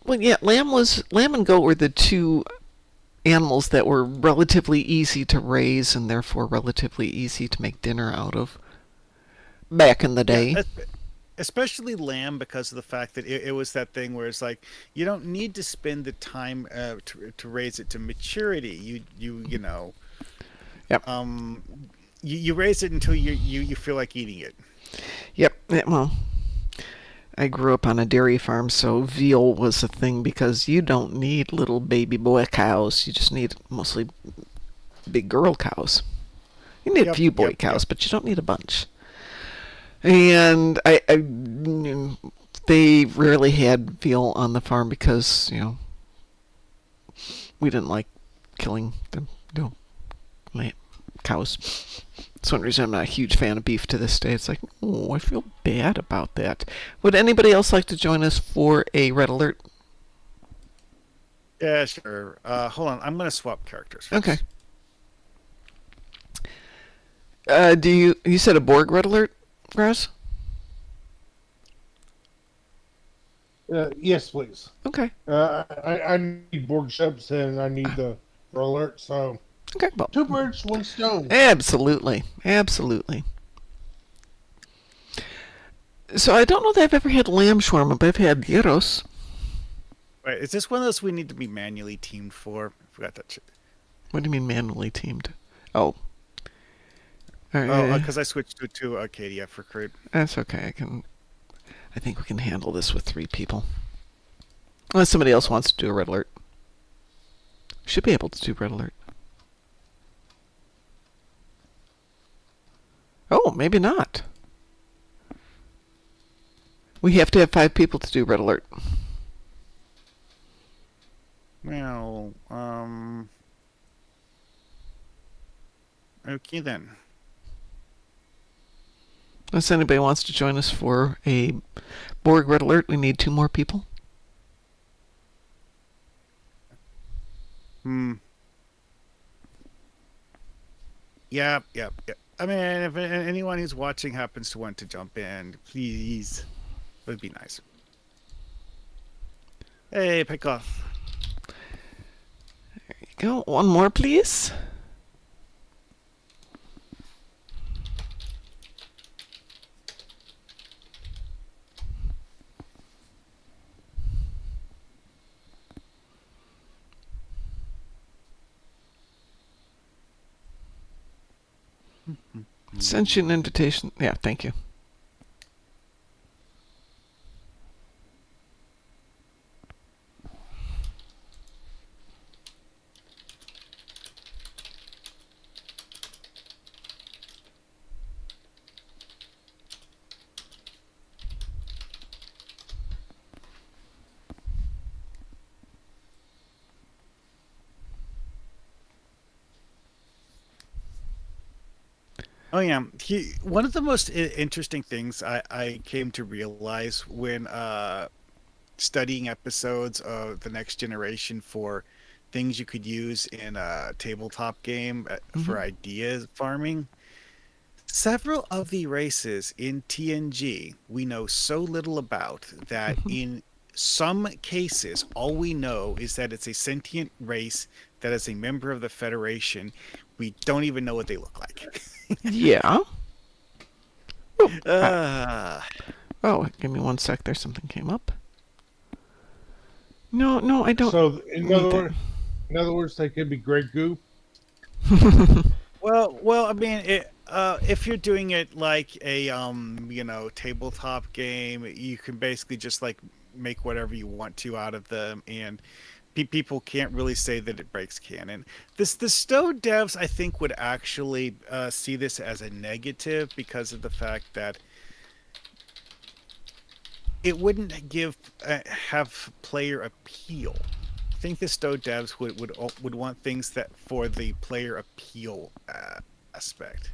Well, yeah, lamb and goat were the 2 animals that were relatively easy to raise and therefore relatively easy to make dinner out of back in the day. Yeah, especially Lamb, because of the fact that it was that thing where it's like you don't need to spend the time to raise it to maturity. You know, Yep. um, you raise it until you feel like eating it. Yep. Well, I grew up on a dairy farm, so veal was a thing because you don't need little baby boy cows. You just need mostly big girl cows. You need a Yep, few boy yep, cows, yep. but you don't need a bunch. And they rarely had veal on the farm because we didn't like killing the cows. That's one reason I'm not a huge fan of beef to this day. It's like, oh, I feel bad about that. Would anybody else like to join us for a red alert? Yeah, sure. Hold on, I'm gonna swap characters Okay. first. Do you said a Borg red alert, Gross? Yes, please. Okay. I need board ships and I need the alert. So Okay. Well, two birds, one stone. absolutely, absolutely. So I don't know that I've ever had lamb shawarma, but I've had gyros. Wait, is this one of those we need to be manually teamed for? I forgot that. What do you mean manually teamed? Oh, Oh, uh, because I switched to KDF recruit. that's okay. I think we can handle this with 3 people. Unless somebody else wants to do a red alert. Should be able to do red alert. Oh, maybe not. We have to have 5 people to do red alert. Well, okay then. Unless anybody wants to join us for a Borg red alert, we need 2 more people. Hmm. Yep, yep, yep. I mean, if anyone who's watching happens to want to jump in, please, it would be nice. Hey, pick off. There you go. 1 more, please. Sent you an invitation. Yeah, thank you. Oh yeah, one of the most interesting things I came to realize when studying episodes of the Next Generation for things you could use in a tabletop game for Hmm. ideas farming. Several of the races in TNG we know so little about that Hmm. in some cases, all we know is that it's a sentient race that is a member of the Federation. We don't even know what they look like. Yeah. Oh, uh, give me 1 sec. There's something came up. No, no, I don't So need that. in other words, they could be Grey Goo. well, I mean, if you're doing it like a tabletop game, you can basically just like make whatever you want to out of them, and people can't really say that it breaks canon. The Stowe devs, I think, would actually see this as a negative because of the fact that it wouldn't have player appeal. I think the Stowe devs would want things that for the player appeal aspect.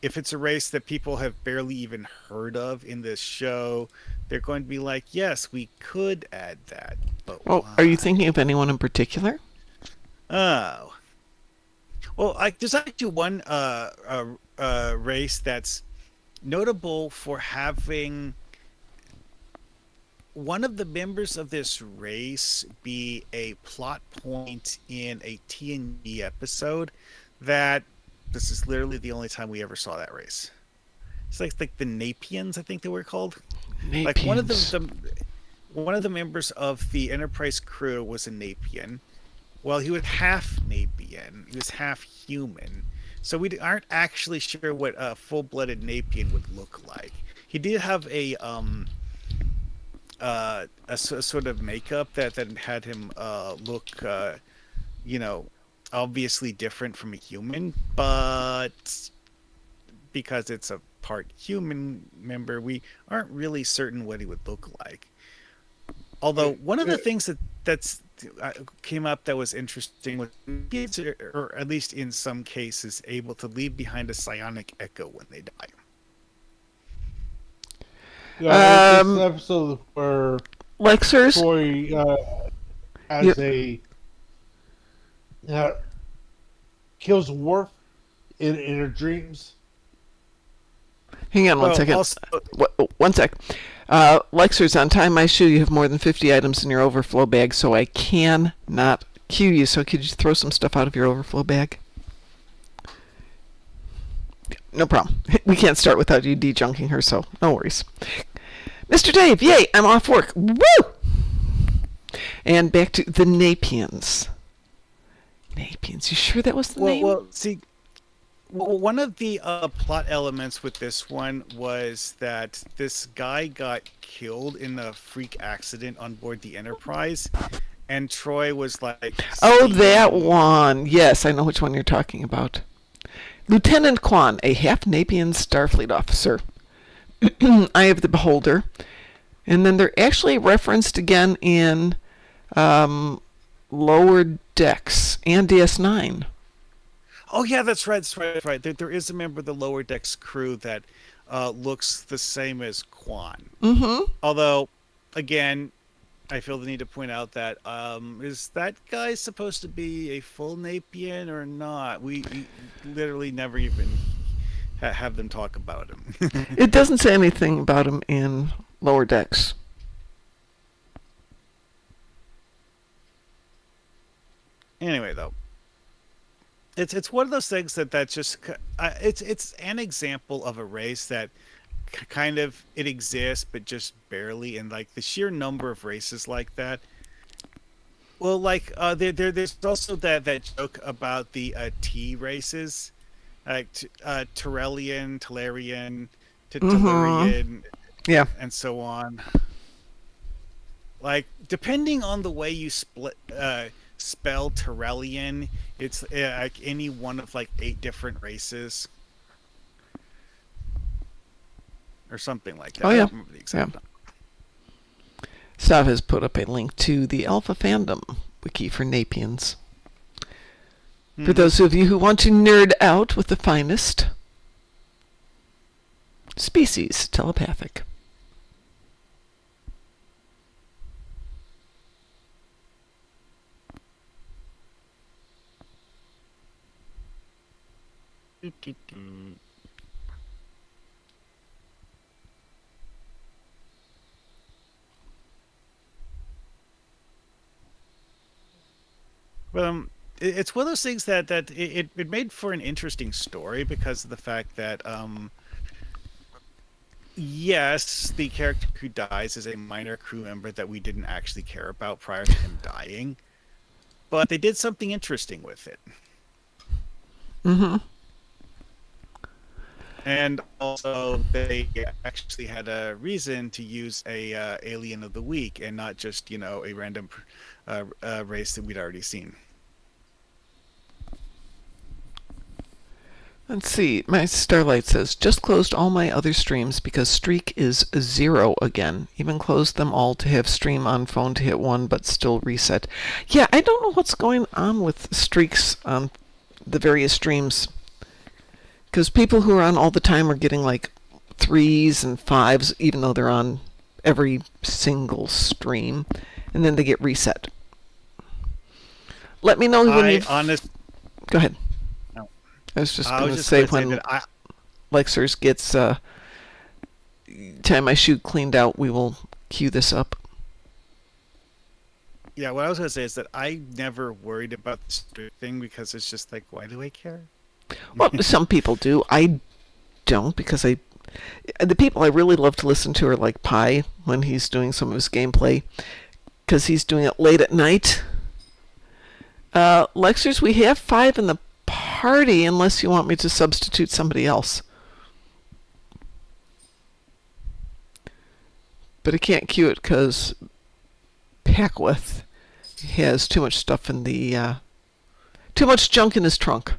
If it's a race that people have barely even heard of in this show, they're going to be like, yes, we could add that, but Oh, are you why? thinking of anyone in particular? Oh, well, there's actually one race that's notable for having one of the members of this race be a plot point in a TNG episode that this is literally the only time we ever saw that race. it's like the Napians, I think they were called. Like Napians. one of the members of the Enterprise crew was a Napian. Well, he was half Napian. He was half human. So we aren't actually sure what a full-blooded Napian would look like. He did have a sort of makeup that had him look you know, obviously different from a human, but because it's a part human member, we aren't really certain what he would look like. Although one of the things that's came up that was interesting was kids are, or at least in some cases, able to leave behind a psionic echo when they die. Yeah, it's Um, an episode where Lexers, Troy you, has uh, kills Worf in her dreams. hang on one Well, second. also, One sec. Lexers, on Time My Shoe, you have more than 50 items in your overflow bag, so I cannot queue you. So could you throw some stuff out of your overflow bag? No problem. We can't start without you de-junking her, so no worries. Mr. Dave, yay, I'm off work. Woo! And back to the Napians. Napians, you sure that was the name? well, see, one of the plot elements with this one was that this guy got killed in a freak accident on board the Enterprise, and Troy was like, Oh, that seeing- one. Yes, I know which one you're talking about. Lieutenant Kwan, a half-Napian Starfleet officer. Eye of the Beholder. And then they're actually referenced again in Lower Decks and DS9. Oh yeah, that's right, that's right. There is a member of the Lower Decks crew that looks the same as Kwan. Mm-hmm. Although, again, I feel the need to point out that is that guy supposed to be a full Napian or not? We literally never even have them talk about him. It doesn't say anything about him in Lower Decks. Anyway, though, it's one of those things that just it's an example of a race that kind of it exists, but just barely, and like the sheer number of races like that. Well, like there's also that joke about the T races, like Tellurian, Tellurian, Yeah. and so on. Like depending on the way you spell Tellurian, it's like any one of like 8 different races or something like that. Oh, I yeah. don't remember the exact number. Sav has put up a link to the Alpha Fandom wiki for Napians. For those of you who want to nerd out with the finest species, telepathic. But it's one of those things that it made for an interesting story because of the fact that yes, the character who dies is a minor crew member that we didn't actually care about prior to him dying, but they did something interesting with it. Mm-hmm. And also, they actually had a reason to use a alien of the week and not just a random race that we'd already seen. Let's see. My Starlight says, just closed all my other streams because Streak is 0 again. Even closed them all to have stream on phone to hit 1 but still reset. Yeah, I don't know what's going on with streaks on the various streams. Because people who are on all the time are getting like 3s and 5s, even though they're on every single stream. And then they get reset. Let me know when you... Go ahead. No. I was just going to say when Lexers gets Time I Shoot cleaned out, we will queue this up. Yeah, what I was going to say is that I never worried about this thing because it's just like, why do I care? Well, some people do. I don't because The people I really love to listen to are like Pi when he's doing some of his gameplay, because he's doing it late at night. Lexers, we have 5 in the party unless you want me to substitute somebody else. But I can't queue it because Packwith has too much stuff in the... too much junk in his trunk.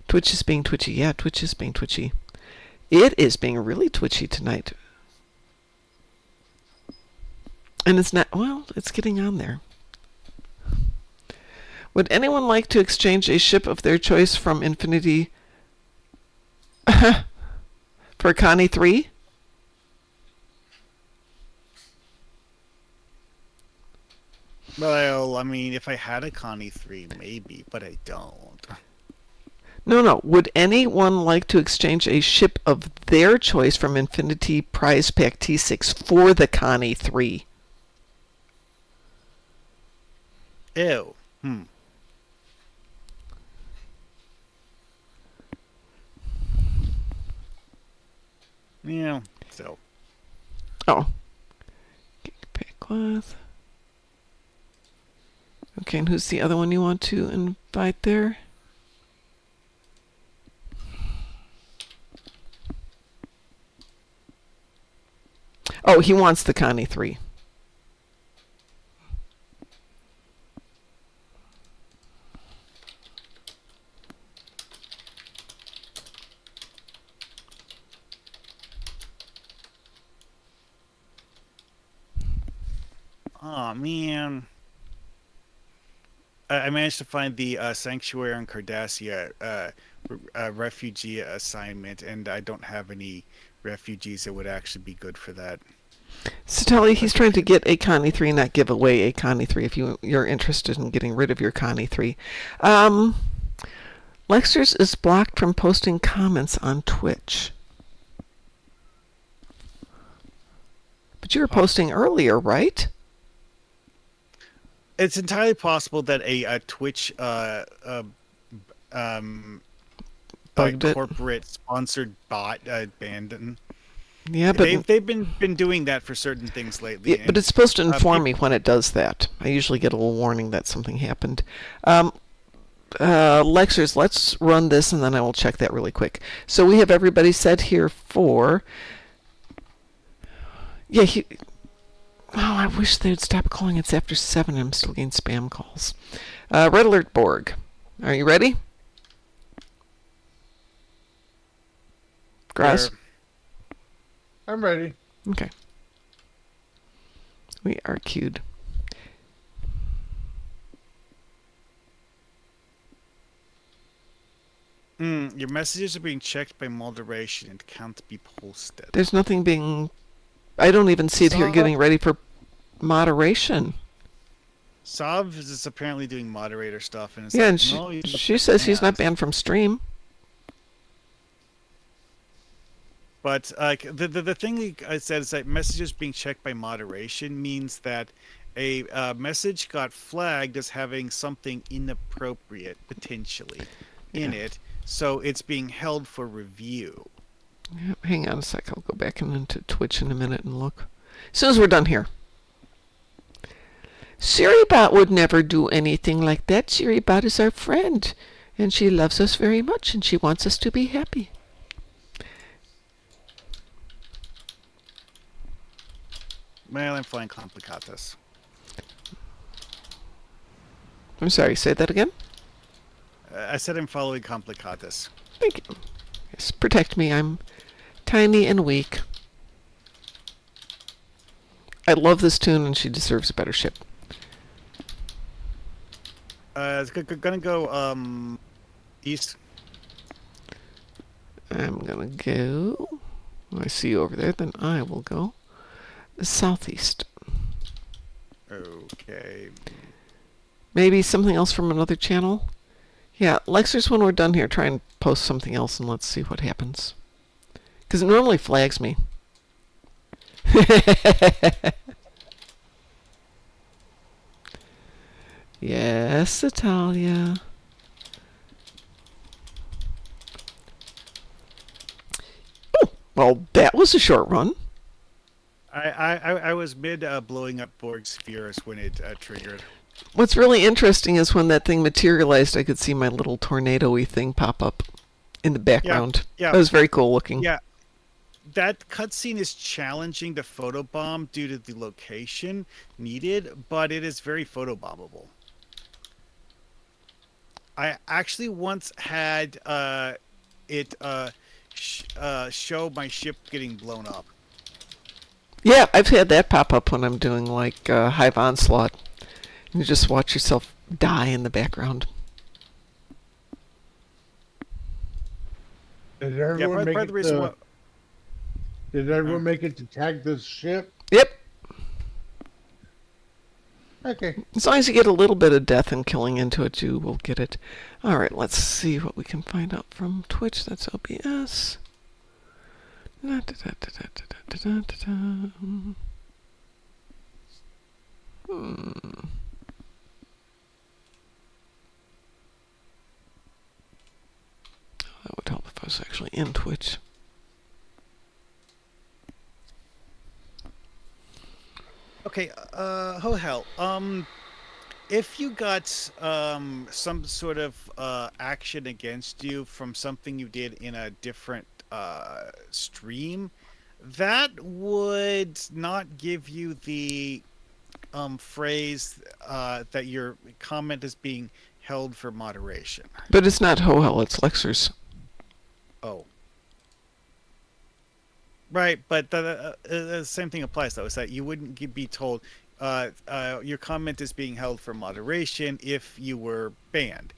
Twitch is being twitchy. Yeah, Twitch is being twitchy. It is being really twitchy tonight. And it's not... Well, it's getting on there. Would anyone like to exchange a ship of their choice from Infinity for Connie 3? Well, I mean, if I had a Connie 3, maybe, but I don't. No. Would anyone like to exchange a ship of their choice from Infinity Prize Pack T6 for the Connie 3? Ew. Yeah, so. Oh. Pick with. Okay, and who's the other one you want to invite there? Oh, he wants the Connie 3. Oh, man. I managed to find the Sanctuary on Cardassia refugee assignment, and I don't have any refugees that would actually be good for that. Satali, he's trying to get a Connie 3, not give away a Connie 3 if you're interested in getting rid of your Connie 3. Lexers is blocked from posting comments on Twitch. But you were posting earlier, right? It's entirely possible that a Twitch corporate sponsored bot abandoned. Yeah, but they've been doing that for certain things lately. Yeah, but it's supposed to inform me when it does that. I usually get a little warning that something happened. Lexers, let's run this and then I will check that really quick. So we have everybody set here for... Yeah, Oh, I wish they'd stop calling. It's after 7 and I'm still getting spam calls. Red Alert Borg. Are you ready? Grass? Sure. I'm ready. Okay. We are queued. Your messages are being checked by moderation and can't be posted. There's nothing being... I don't even see it here getting ready for moderation. Sav is apparently doing moderator stuff, and it's Yeah, like, and she says he's not banned from stream. But the thing I said is that messages being checked by moderation means that a message got flagged as having something inappropriate potentially in it, so it's being held for review. Yep, hang on a sec. I'll go back into Twitch in a minute and look. As soon as we're done here. Siribot would never do anything like that. Siribot is our friend, and she loves us very much, and she wants us to be happy. Well, I'm flying Complicatus. I'm sorry, say that again? I said I'm following Complicatus. Thank you. Yes, protect me. I'm tiny and weak. I love this tune, and she deserves a better ship. It's gonna go east. I'm gonna go... I see you over there, then I will go southeast. Okay. Maybe something else from another channel? Yeah, Lexers, when we're done here, try and post something else and let's see what happens. Because it normally flags me. Yes, Italia. Well, that was a short run. I was mid blowing up Borg spheres when it triggered. What's really interesting is when that thing materialized, I could see my little tornado-y thing pop up in the Yeah, background. yeah, That was very cool looking. yeah. That cutscene is challenging to photobomb due to the location needed, but it is very photobombable. I actually once had it show my ship getting blown up. Yeah, I've had that pop up when I'm doing like Hive Onslaught. You just watch yourself die in the background. Did Yeah, everyone make part of the it reason to? why. Did everyone make it to tag this ship? Yep. Okay. As long as you get a little bit of death and killing into it, you will get it. All right, let's see what we can find out from Twitch. That's OBS. Hmm. That would help if I was actually in Twitch. Okay, oh hell. If you got some sort of action against you from something you did in a different stream, that would not give you the phrase that your comment is being held for moderation. But it's not Hohel, it's Lexers. Oh. Right, but the same thing applies though. Is that you wouldn't be told your comment is being held for moderation if you were banned,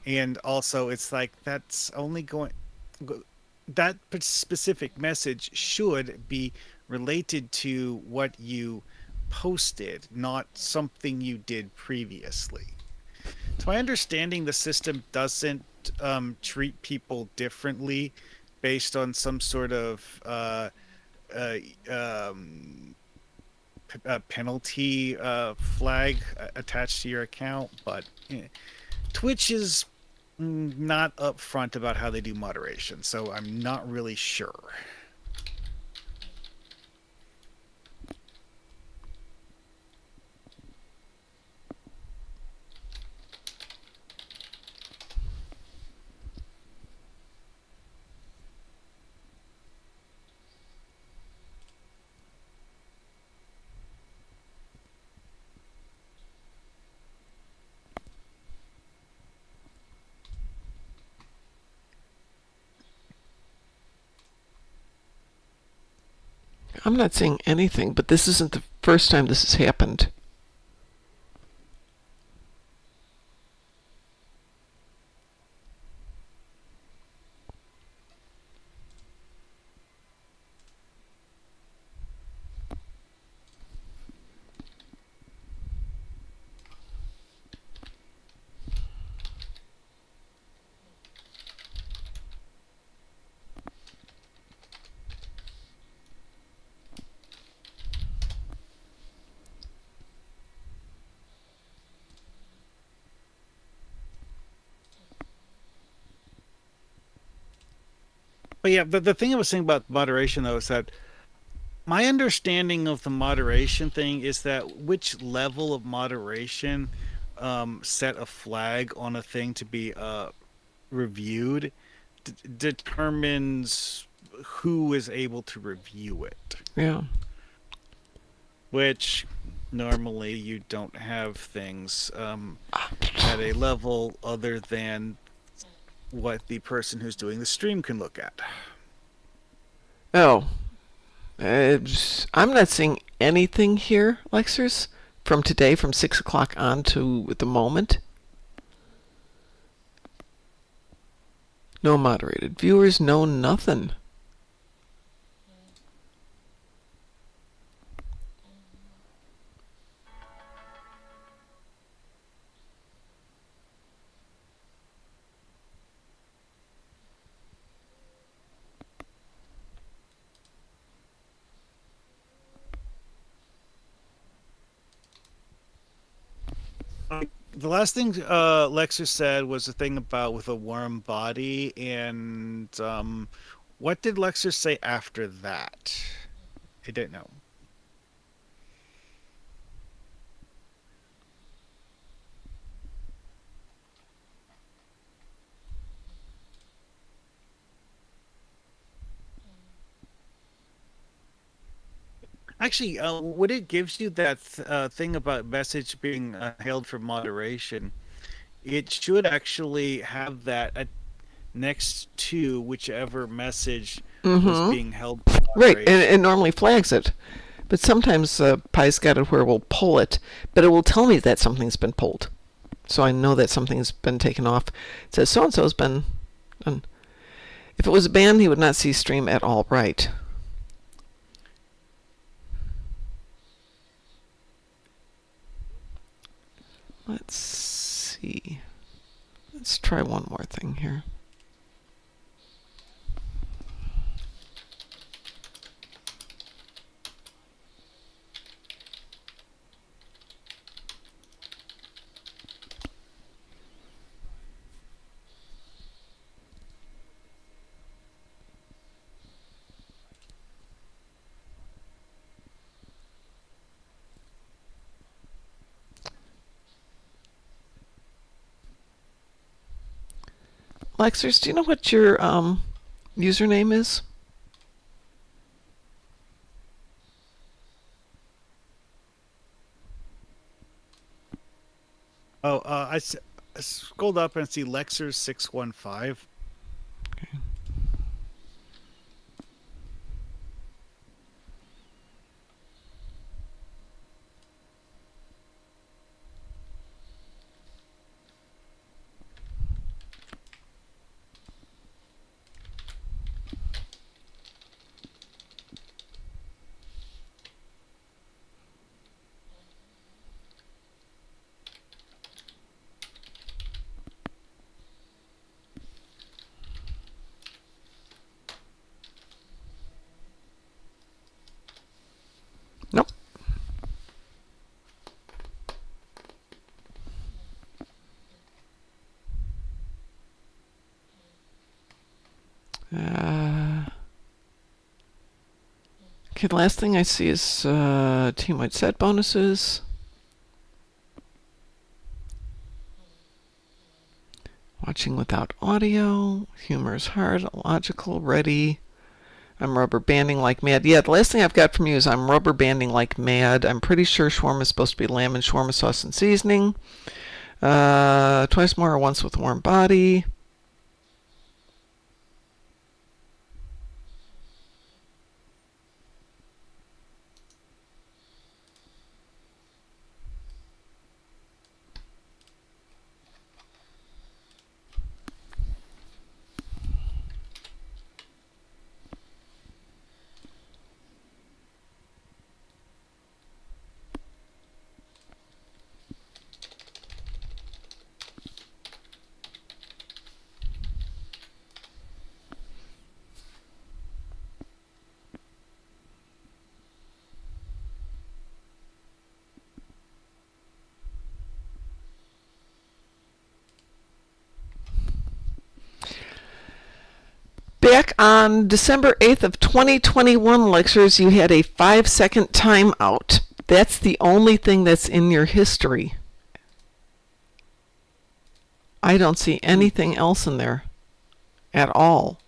and also it's like that's only going that specific message should be related to what you posted, not something you did previously. To my understanding, the system doesn't treat people differently based on some sort of uh, um, penalty flag attached to your account, but Twitch is not upfront about how they do moderation, so I'm not really sure. I'm not seeing anything, but this isn't the first time this has happened. But yeah, the thing I was saying about moderation though is that my understanding of the moderation thing is that which level of moderation set a flag on a thing to be reviewed determines who is able to review it. Yeah. Which normally you don't have things at a level other than what the person who's doing the stream can look at. Oh. I'm not seeing anything here, Lexers, from today, from 6 o'clock on to the moment. No moderated viewers, no nothing. The last thing Lexer said was the thing about with a warm body and What did Lexer say after that? I don't know. Actually, when it gives you that thing about message being held for moderation, it should actually have that next to whichever message was Mm-hmm. being held for Right, and it moderation. normally flags it. But sometimes Pi's got it where we'll pull it, but it will tell me that something's been pulled. So I know that something's been taken off. It says so-and-so's been done. If it was a band, he would not see stream at all. Right. Let's see. Let's try one more thing here. Lexers, do you know what your username is? Oh, I scrolled up and see Lexer 615. Okay. Nope. Okay, the last thing I see is team-wide set bonuses. Watching without audio. Humor is hard. Logical. Ready. I'm rubber banding like mad. Yeah, the last thing I've got from you is I'm rubber banding like mad. I'm pretty sure shawarma is supposed to be lamb and shawarma sauce and seasoning. Twice more or once with warm body. Back on December 8th of 2021 lectures, you had a 5-second timeout. That's the only thing that's in your history. I don't see anything else in there at all.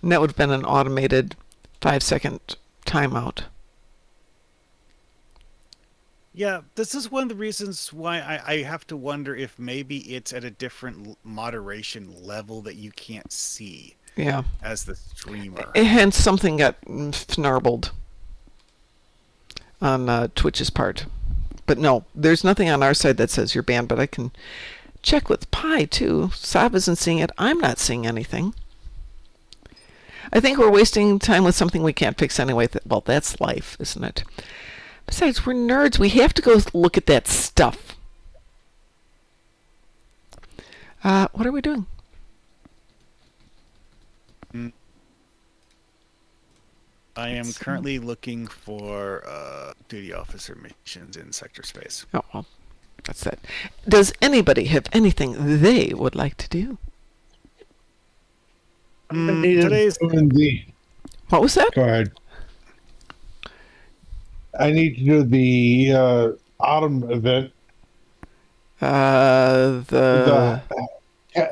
And that would have been an automated 5-second timeout. Yeah, this is one of the reasons why I have to wonder if maybe it's at a different moderation level that you can't see Yeah. as the streamer. Hence, something got snarbled on Twitch's part. But no, there's nothing on our side that says you're banned, but I can check with Pi, too. Sav isn't seeing it. I'm not seeing anything. I think we're wasting time with something we can't fix anyway. Well, that's life, isn't it? Besides, we're nerds. We have to go look at that stuff. What are we doing? I am currently looking for duty officer missions in sector space. Oh, well, that's it. Does anybody have anything they would like to do? Today's doing the. What was that? Go ahead. I need to do the autumn event. The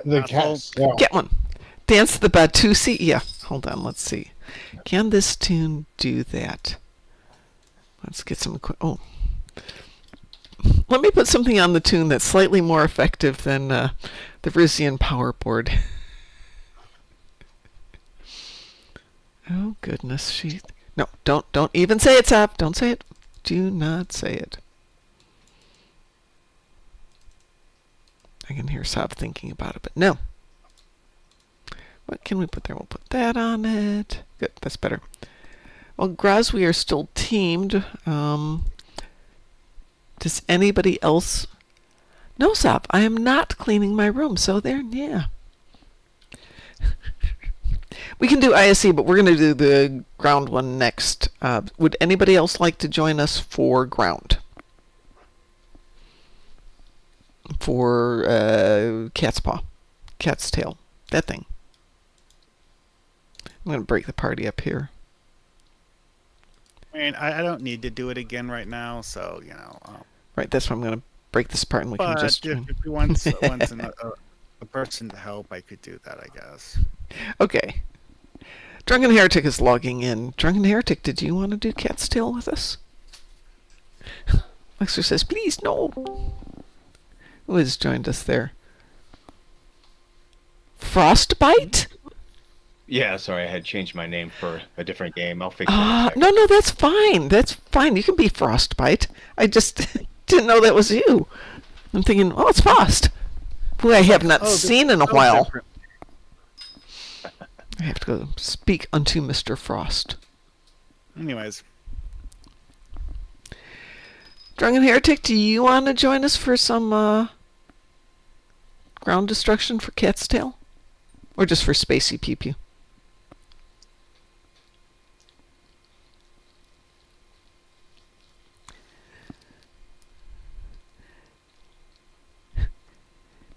The cat cell. get one. Dance the Batusi. Yeah. Hold on. Let's see. Can this tune do that? Let's get some. Oh. Let me put something on the tune that's slightly more effective than the Rizian power board. Oh goodness, no, don't even say it, Sap. Don't say it. Do not say it. I can hear Sap thinking about it, but no. What can we put there? We'll put that on it. Good, that's better. Well, Graz, we are still teamed. Does anybody else? No, Sap, I am not cleaning my room, so there, yeah. We can do ISE, but we're going to do the ground one next. Would anybody else like to join us for ground? For cat's paw, cat's tail, that thing. I'm going to break the party up here. I mean, I don't need to do it again right now, so Right, that's why I'm going to break this apart, and we can just. If you want a person to help, I could do that, I guess. Okay. Drunken Heretic is logging in. Drunken Heretic, did you want to do cat's tail with us? Lexer says, please, no. Who has joined us there? Frostbite? Yeah, sorry, I had changed my name for a different game. I'll fix it. In a second. No, that's fine. That's fine. You can be Frostbite. I just didn't know that was you. I'm thinking, oh, it's Frost, who I have not seen in a while. Different. I have to go speak unto Mr. Frost. Anyways. Drunken Heretic, do you want to join us for some ground destruction for Cat's Tail? Or just for Spacey Pew Pew?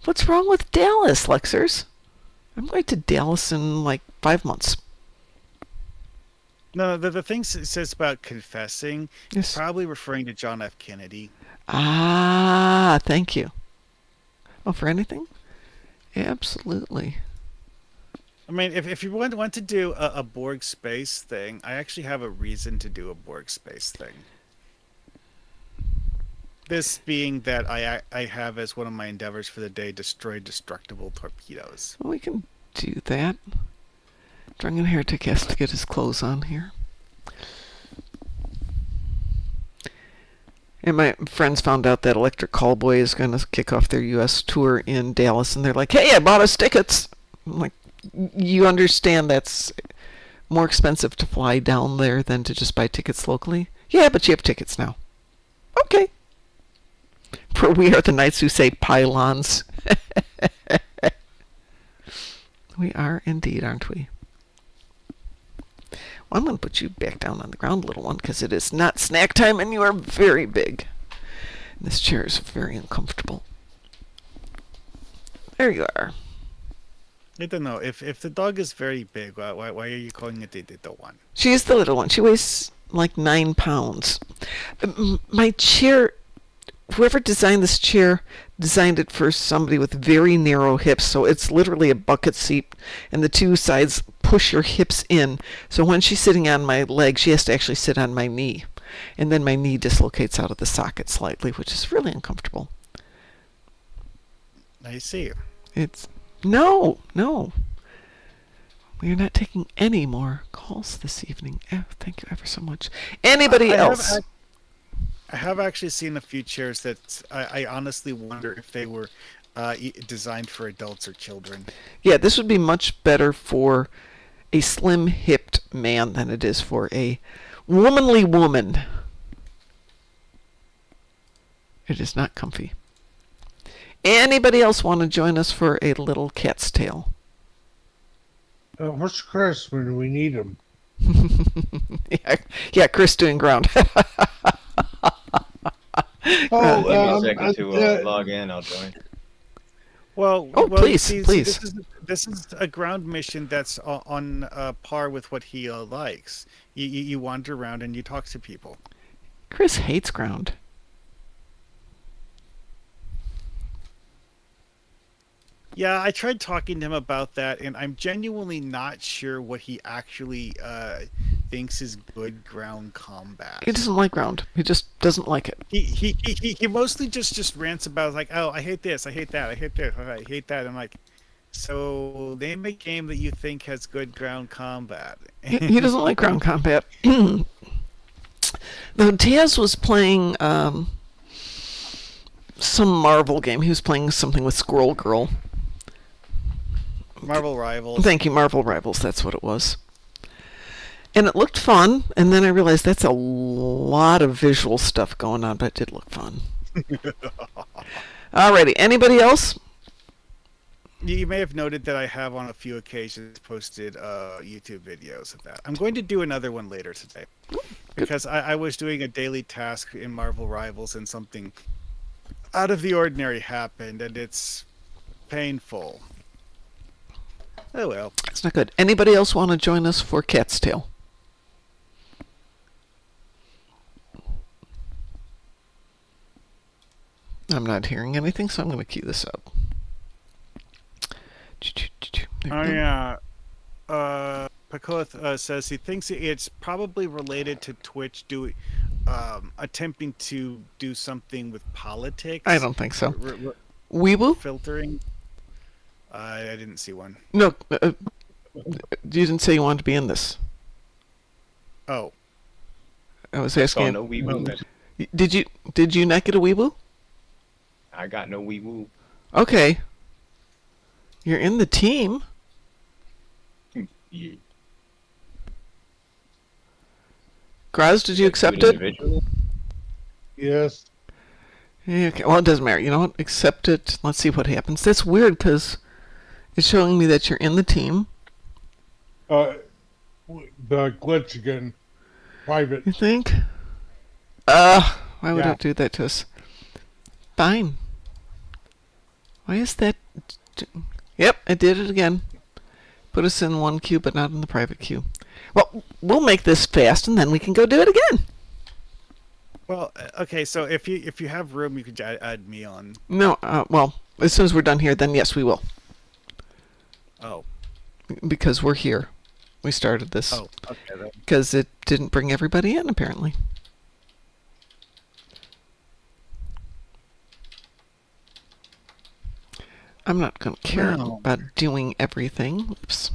What's wrong with Dallas, Lexers? I'm going to Dallas in like 5 months. No, the thing it says about confessing Yes. is probably referring to John F. Kennedy. Ah, thank you. Oh, for anything? Absolutely. I mean, if you want to do a Borg space thing, I actually have a reason to do a Borg space thing. This being that I have as one of my endeavors for the day destroy destructible torpedoes. Well, we can do that. Drunken Heretic has to get his clothes on here. And my friends found out that Electric Callboy is going to kick off their U.S. tour in Dallas, and they're like, hey, I bought us tickets. I'm like, you understand that's more expensive to fly down there than to just buy tickets locally? Yeah, but you have tickets now. Okay. For we are the knights who say pylons. We are indeed, aren't we? Well, I'm going to put you back down on the ground, little one, because it is not snack time and you are very big. And this chair is very uncomfortable. There you are. I don't know. If the dog is very big, why are you calling it the one? She is the little one. She weighs like 9 pounds. My chair, whoever designed this chair designed it for somebody with very narrow hips, so it's literally a bucket seat, and the two sides push your hips in. So when she's sitting on my leg, she has to actually sit on my knee, and then my knee dislocates out of the socket slightly, which is really uncomfortable. I see. It's no. We are not taking any more calls this evening. Oh, thank you ever so much. Anybody else? I have actually seen a few chairs that I honestly wonder if they were designed for adults or children. Yeah, this would be much better for a slim-hipped man than it is for a womanly woman. It is not comfy. Anybody else want to join us for a little cat's tail? Where's Chris when we need him? Yeah, Chris doing ground. Give me a second to log in. I'll join. Oh, you please, see, please. this is a ground mission that's on par with what he likes. You wander around and you talk to people. Chris hates ground. Yeah, I tried talking to him about that, and I'm genuinely not sure what he actually thinks is good ground combat. He doesn't like ground. He just doesn't like it. He mostly just rants about like, oh, I hate this, I hate that, I hate this, I hate that. I'm like, so name a game that you think has good ground combat. He doesn't like ground combat. Though Taz was playing some Marvel game. He was playing something with Squirrel Girl. Marvel Rivals. Thank you, Marvel Rivals. That's what it was. And it looked fun, and then I realized that's a lot of visual stuff going on, but it did look fun. Alrighty, anybody else? You may have noted that I have on a few occasions posted YouTube videos of that. I'm going to do another one later today. Because I was doing a daily task in Marvel Rivals and something out of the ordinary happened, and it's painful. Oh well. It's not good. Anybody else want to join us for Cat's Tail? I'm not hearing anything, so I'm going to key this up. Oh yeah. Pakoth says he thinks it's probably related to Twitch attempting to do something with politics. I don't think so. Weeble? Filtering. I didn't see one. No, you didn't say you wanted to be in this. Oh. I was asking. No wee woo. Did you not get a Weeble? I got no wee woo. Okay. You're in the team. Yeah. Graz, did you accept it? Individual? Yes. Yeah, okay. Well, it doesn't matter. You know what? Accept it. Let's see what happens. That's weird because it's showing me that you're in the team. The glitch again. Private. You think? Why would Yeah. it do that to us? Fine. Why is that? Yep, it did it again. Put us in one queue, but not in the private queue. Well, we'll make this fast, and then we can go do it again. Well, okay. So if you have room, you could add me on. No, well, as soon as we're done here, then yes, we will. Oh. Because we're here. We started this. Oh. Okay. Then. Because it didn't bring everybody in, apparently. I'm not going to care about doing everything. Oops.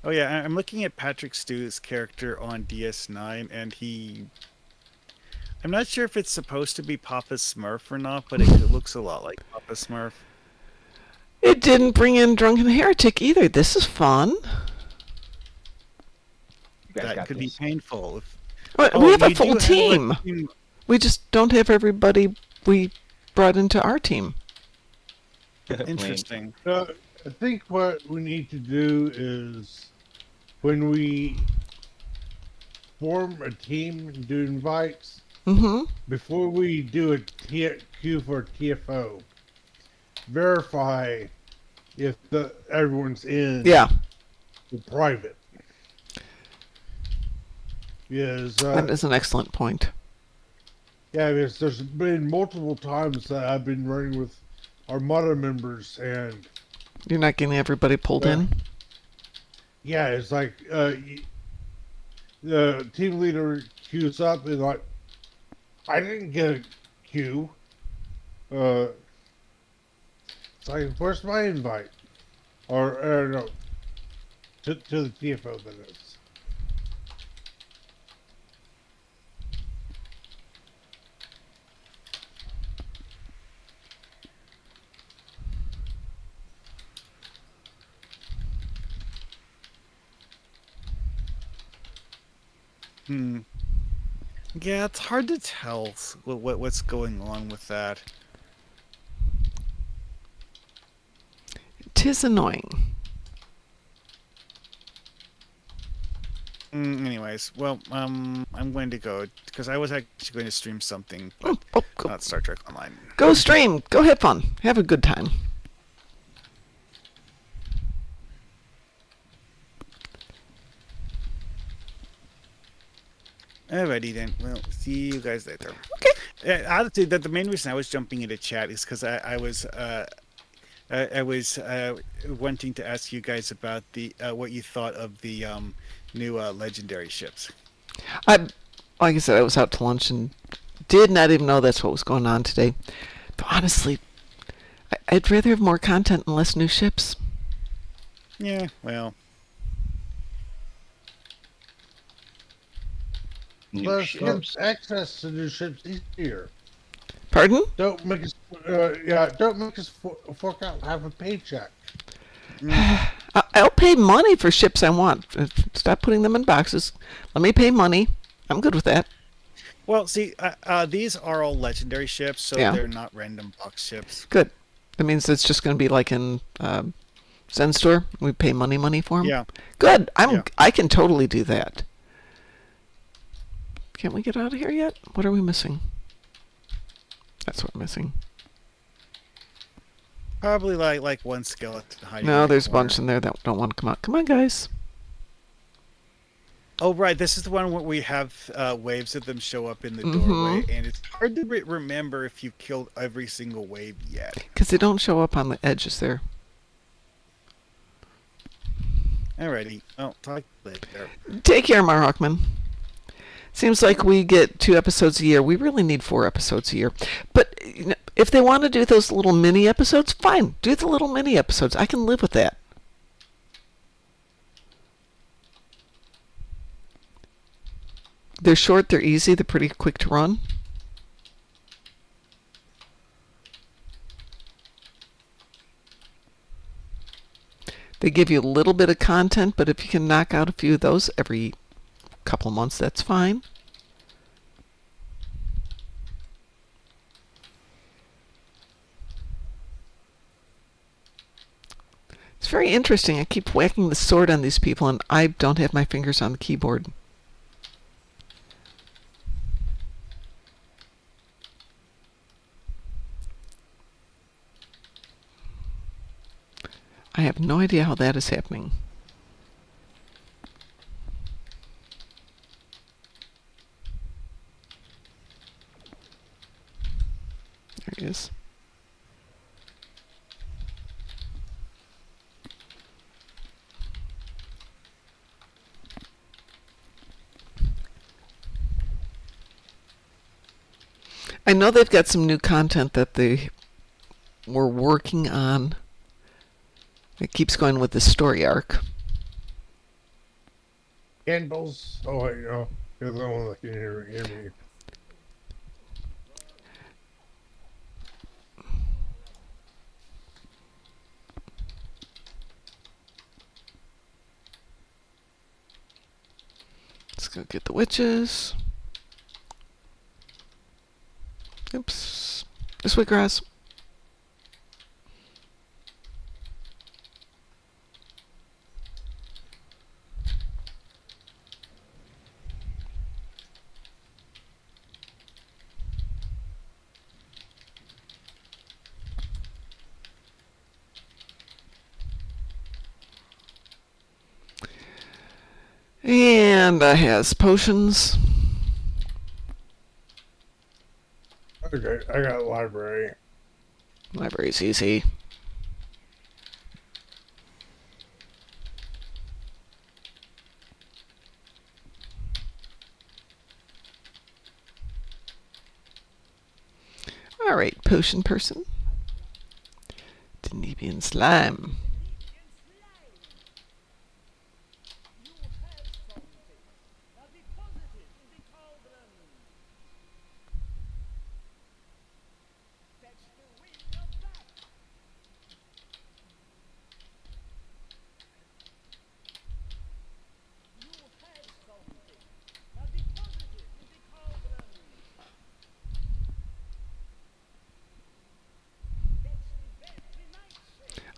Oh yeah, I'm looking at Patrick Stew's character on DS9, and I'm not sure if it's supposed to be Papa Smurf or not, but it looks a lot like Papa Smurf. It didn't bring in Drunken Heretic either. This is fun. You guys That got could this. be painful. We have a you full do team. have a team. We just don't have everybody we brought into our team. Interesting. I think what we need to do is when we form a team and do invites, Mm-hmm. before we do a queue for TFO, verify if everyone's in Yeah. the private. Yes, That is an excellent point. yeah, because there's been multiple times that I've been running with Armada members, and You're not getting everybody pulled in? yeah, it's like the team leader queues up and like, I didn't get a queue. It's like, where's my invite? Or no, to the TFO that is. Yeah, it's hard to tell what's going on with that. 'Tis annoying. Anyways, well, I'm going to go because I was actually going to stream something, but Go, not Star Trek Online. go stream. Go have fun. Have a good time. Alrighty then. Well, see you guys later. Okay. Honestly, the main reason I was jumping into chat is because I was wanting to ask you guys about the what you thought of the new legendary ships. Like I said, I was out to lunch and did not even know that's what was going on today. But honestly, I'd rather have more content and less new ships. Yeah, well, New Plus, ships. get access to new ships easier. Pardon? Don't make us, fork out half a paycheck. I'll pay money for ships I want. Stop putting them in boxes. Let me pay money. I'm good with that. well, see, these are all legendary ships, so Yeah. they're not random box ships. Good. That means it's just going to be like in Zen Store. We pay money for them. Yeah. Good. Yeah. I can totally do that. Can't we get out of here yet? What are we missing? That's what we're missing. Probably like one skeleton hiding. No, in the there's a corner. bunch in there that don't want to come out. Come on, guys. Oh, right. This is the one where we have waves of them show up in the Mhm. doorway, and it's hard to remember if you killed every single wave yet. Because they don't show up on the edges there. Alrighty. Well, talk later. Take care, Marhawkman. Seems like we get 2 episodes a year. We really need 4 episodes a year. But if they want to do those little mini episodes, fine. Do the little mini episodes. I can live with that. They're short, they're easy, they're pretty quick to run. They give you a little bit of content, but if you can knock out a few of those every couple of months, that's fine. It's very interesting. I keep whacking the sword on these people, and I don't have my fingers on the keyboard. I have no idea how that is happening. There he is. I know they've got some new content that they were working on. It keeps going with the story arc. Candles. Oh, wait, no. You're the one that can hear me. Let's go get the witches. Oops. This way, grass. And has potions. Okay, I got library. Library's easy. Alright, potion person. Denebian slime.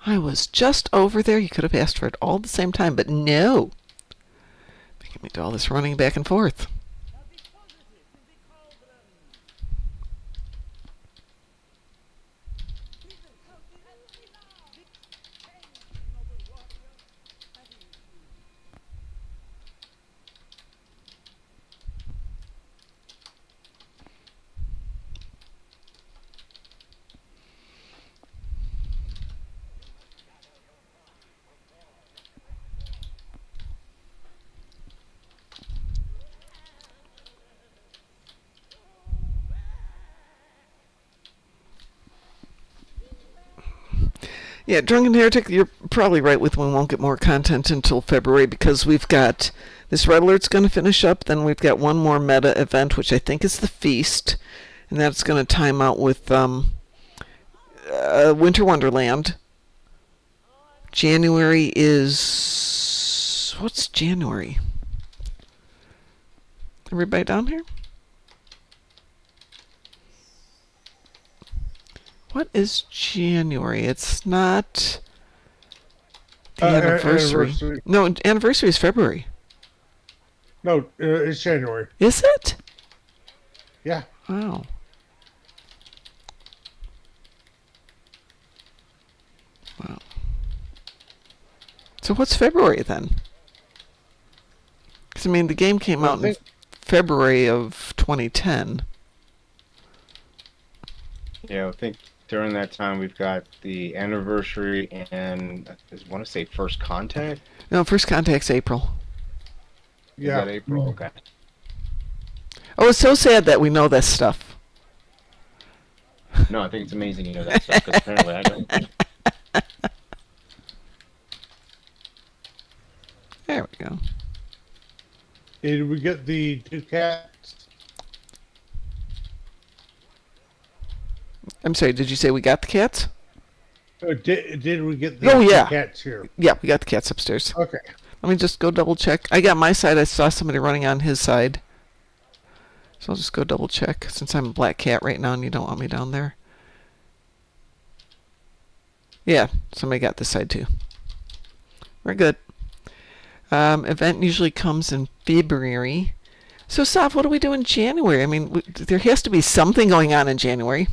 I was just over there. You could have asked for it all at the same time, but no. Making me do all this running back and forth. Yeah, Drunken Heretic, you're probably right with we won't get more content until February because we've got this Red Alert's going to finish up. Then we've got one more meta event, which I think is the Feast, and that's going to time out with Winter Wonderland. January is... What's January? Everybody down here? What is January? It's not the anniversary. No, anniversary is February. No, it's January. Is it? Yeah. Wow. Wow. So what's February then? Because, I mean, the game came out in February of 2010. Yeah, I think during that time we've got the anniversary and I want to say First Contact. No, First Contact's April. Yeah. Is that April? Okay. Oh, it's so sad that we know this stuff. No, I think it's amazing you know that stuff because apparently I don't. There we go. Did we get the 2 cats? I'm sorry, did you say we got the cats? Did we get the Oh, yeah. 2 cats here? Yeah, we got the cats upstairs. Okay. Let me just go double check. I got my side. I saw somebody running on his side. So I'll just go double check since I'm a black cat right now and you don't want me down there. Yeah, somebody got this side too. We're good. Event usually comes in February. So, Sav, what do we do in January? I mean, there has to be something going on in January.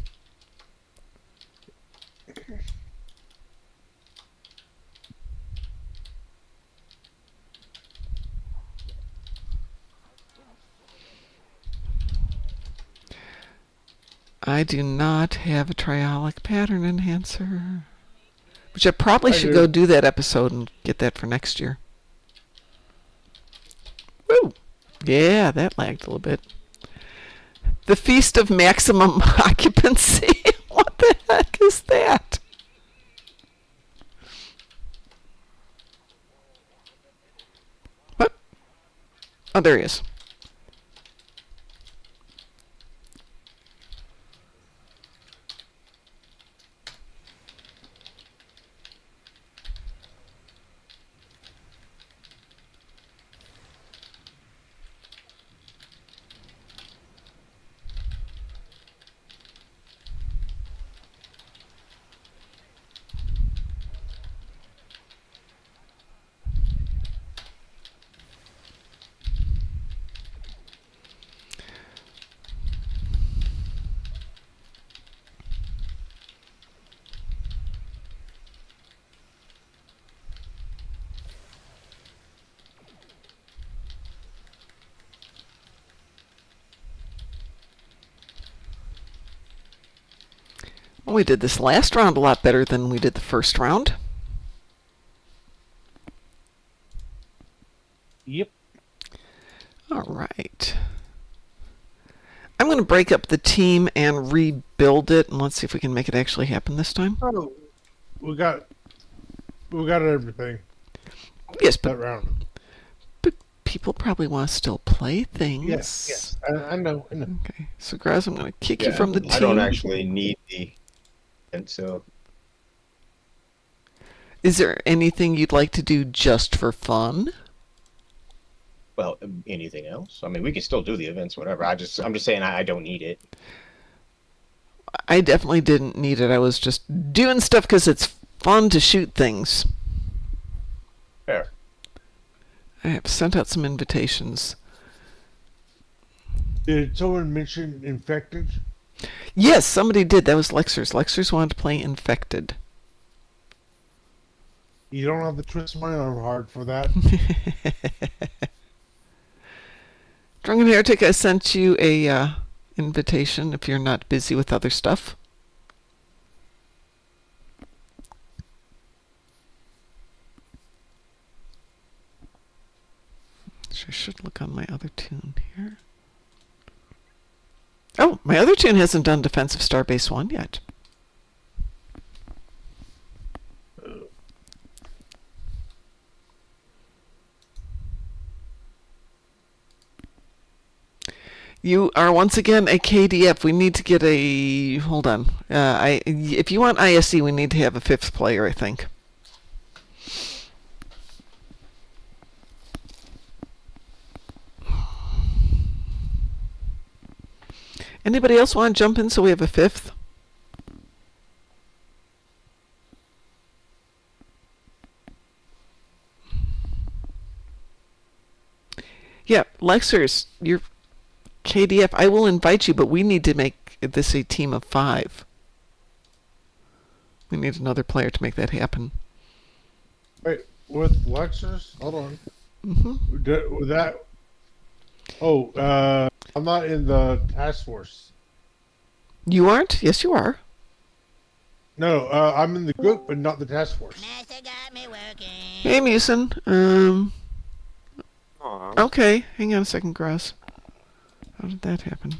I do not have a triolic pattern enhancer. Which I probably should go do that episode and get that for next year. Woo! Yeah, that lagged a little bit. The Feast of Maximum Occupancy. What the heck is that? What? Oh, there he is. Well, we did this last round a lot better than we did the first round. Yep. All right. I'm going to break up the team and rebuild it, and let's see if we can make it actually happen this time. Oh, we got everything. Yes, That round. but people probably want to still play things. Yes. I know. Okay, so Graz, I'm going to kick you from the team. I don't actually need the, and so. Is there anything you'd like to do just for fun? Well, anything else? I mean, we can still do the events, whatever. I'm just saying I don't need it. I definitely didn't need it. I was just doing stuff because it's fun to shoot things. Fair. I have sent out some invitations. Did someone mention infected? Yes, somebody did. That was Lexers. Lexers wanted to play Infected. You don't have to twist my arm hard for that. Drunken Heretic, I sent you a invitation if you're not busy with other stuff. So I should look on my other tune here. Oh, my other tune hasn't done Defensive Starbase One yet. You are once again a KDF. We need to get a... Hold on. If you want ISE, we need to have a fifth player, I think. Anybody else want to jump in so we have a fifth? Yeah, Lexers, you're KDF. I will invite you, but we need to make this a team of 5. We need another player to make that happen. Wait, with Lexus? Hold on. Mm-hmm. With that... Oh, I'm not in the task force. You aren't? Yes, you are. No, I'm in the group, but not the task force. Hey, Musin. Aw. Okay, hang on a second, Graz. How did that happen?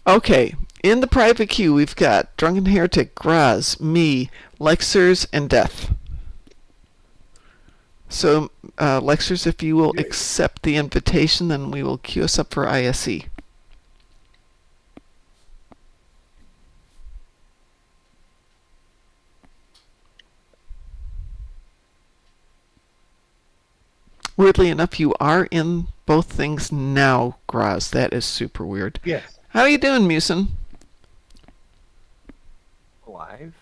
Okay, in the private queue, we've got Drunken Heretic, Graz, me, Lexers, and Death. So, Lexers, if you will accept the invitation, then we will queue us up for ISE. Weirdly enough, you are in both things now, Graz. That is super weird. Yes. How are you doing, Musin? Alive?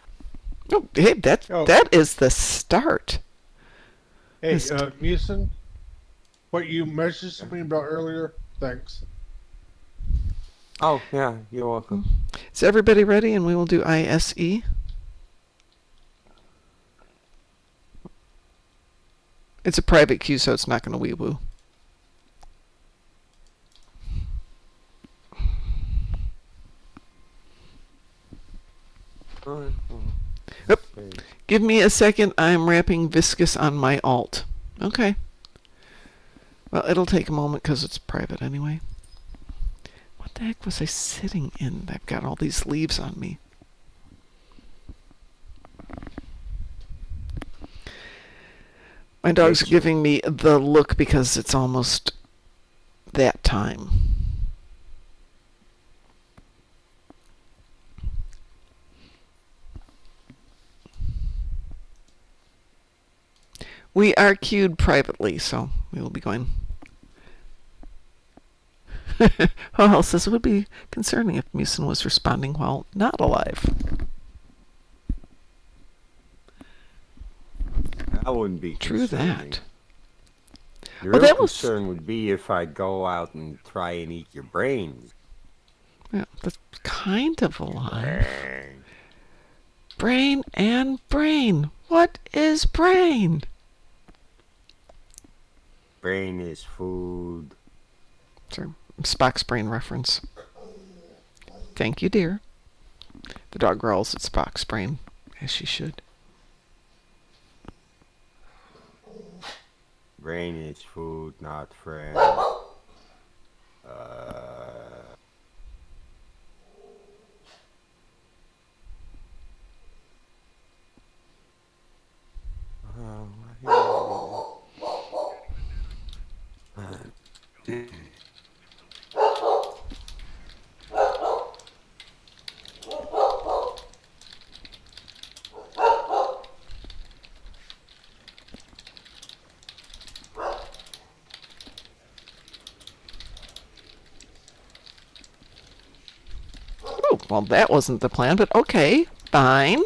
Oh, hey, that is the start. Hey, Musin, what you messaged me about earlier, thanks. Oh, yeah, you're welcome. Is everybody ready? And we will do ISE. It's a private queue, so it's not going to wee-woo. Alright, Yep. okay. Give me a second. I'm wrapping Viscous on my alt. Okay. Well, it'll take a moment because it's private anyway. What the heck was I sitting in? I've got all these leaves on me. My dogs are giving me the look because it's almost that time. We are queued privately, so we will be going. Hal says it would be concerning if Musin was responding while not alive. That wouldn't be True concerning. that. The Well, real that was- concern would be if I go out and try and eat your brains. Yeah, that's kind of alive. Bang. Brain and brain. What is brain? Brain is food. Sorry, Spock's brain reference. Thank you, dear. The dog growls at Spock's brain, as she should. Brain is food, not friend. Oh, well, that wasn't the plan, but okay, fine.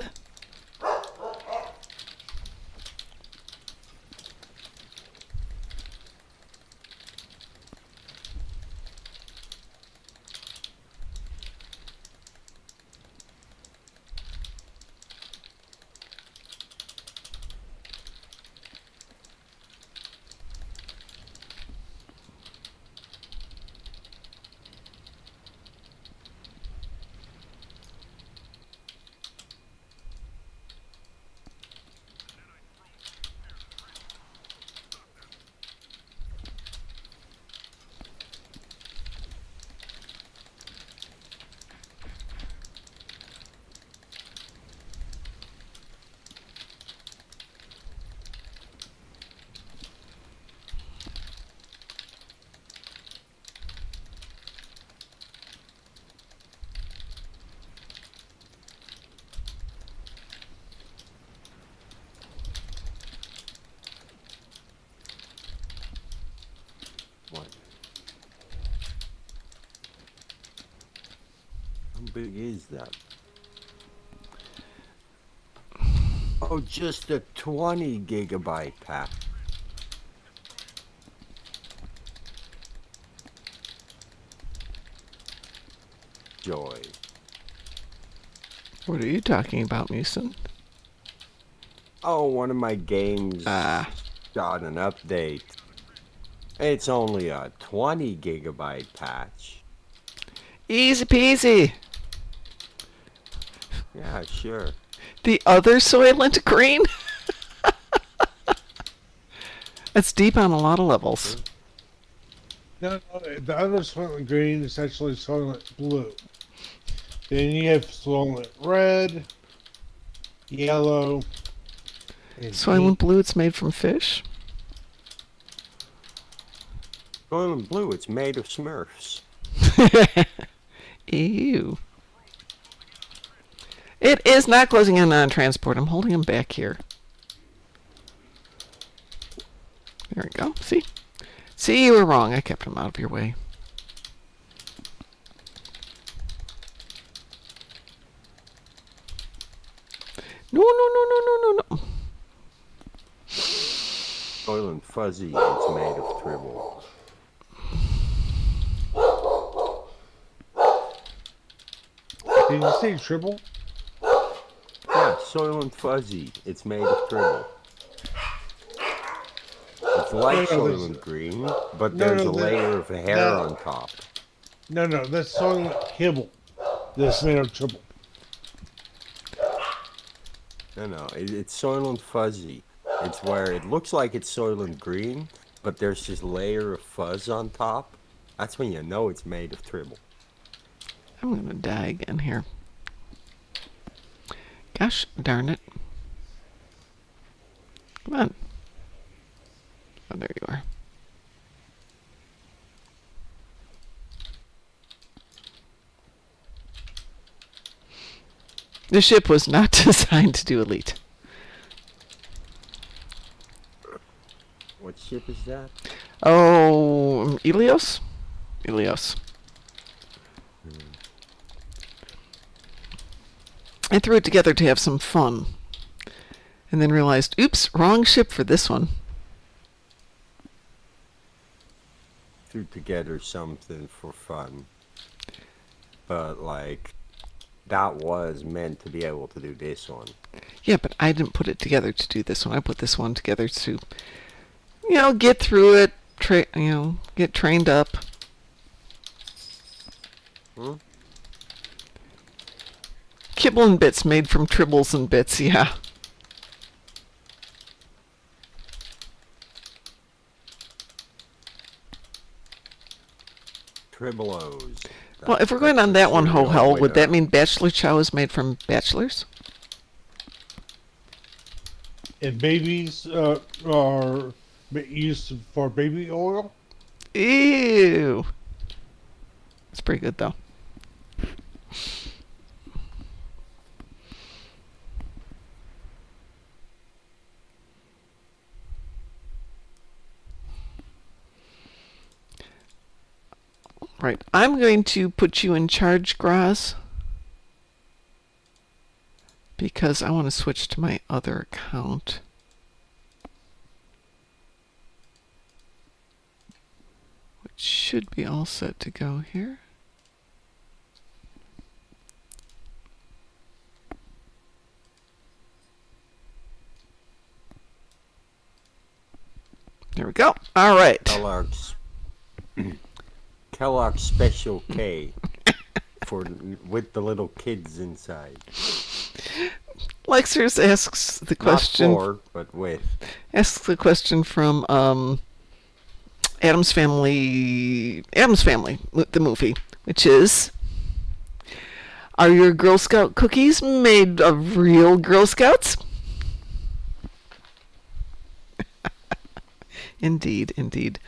big is that? Oh, just a 20 gigabyte pack. Joy. What are you talking about, Musin? Oh, one of my games Ah. got an update. It's only a 20 gigabyte patch. Easy peasy. Yeah, sure. The other Soylent Green? That's deep on a lot of levels. No, the other Soylent Green is actually Soylent Blue. Then you have Soylent Red, Yellow, and Soylent Blue, it's made from fish? Soylent Blue, it's made of Smurfs. Ew. It is not closing in on transport. I'm holding him back here. There we go. See? See, you were wrong. I kept him out of your way. No, no, no, no, no, no, no. Soylent Fuzzy, it's made of Tribble. Did you say Tribble? Yeah, Soylent Fuzzy, it's made of Tribble. It's like No, Soylent Green, but No, there's no, a that- layer of hair that- on top. No, that's Soylent Kibble. That's made of Tribble. No, it's Soylent Fuzzy. It's where it looks like it's Soylent Green, but there's this layer of fuzz on top. That's when you know it's made of Tribble. I'm going to die again here. Gosh darn it. Come on. Oh, there you are. The ship was not designed to do elite. What ship is that? Oh, Elios? Elios. I threw it together to have some fun. And then realized, oops, wrong ship for this one. Threw together something for fun. But, like, that was meant to be able to do this one. Yeah, but I didn't put it together to do this one. I put this one together to, get through it, get trained up. Hmm? Kibble and bits made from tribbles and bits, yeah. Tribbles. Well, if we're going on that one, ho hell, would that mean Bachelor Chow is made from bachelors? And babies are used for baby oil. Ew. It's pretty good, though. Right. I'm going to put you in charge, Graz, because I want to switch to my other account. Which should be all set to go here. There we go. All right. Kellogg's Special K with the little kids inside. Lexers asks the question. Not for, but with. Asks the question from Adam's Family, the movie, which is, are your Girl Scout cookies made of real Girl Scouts? Indeed, indeed.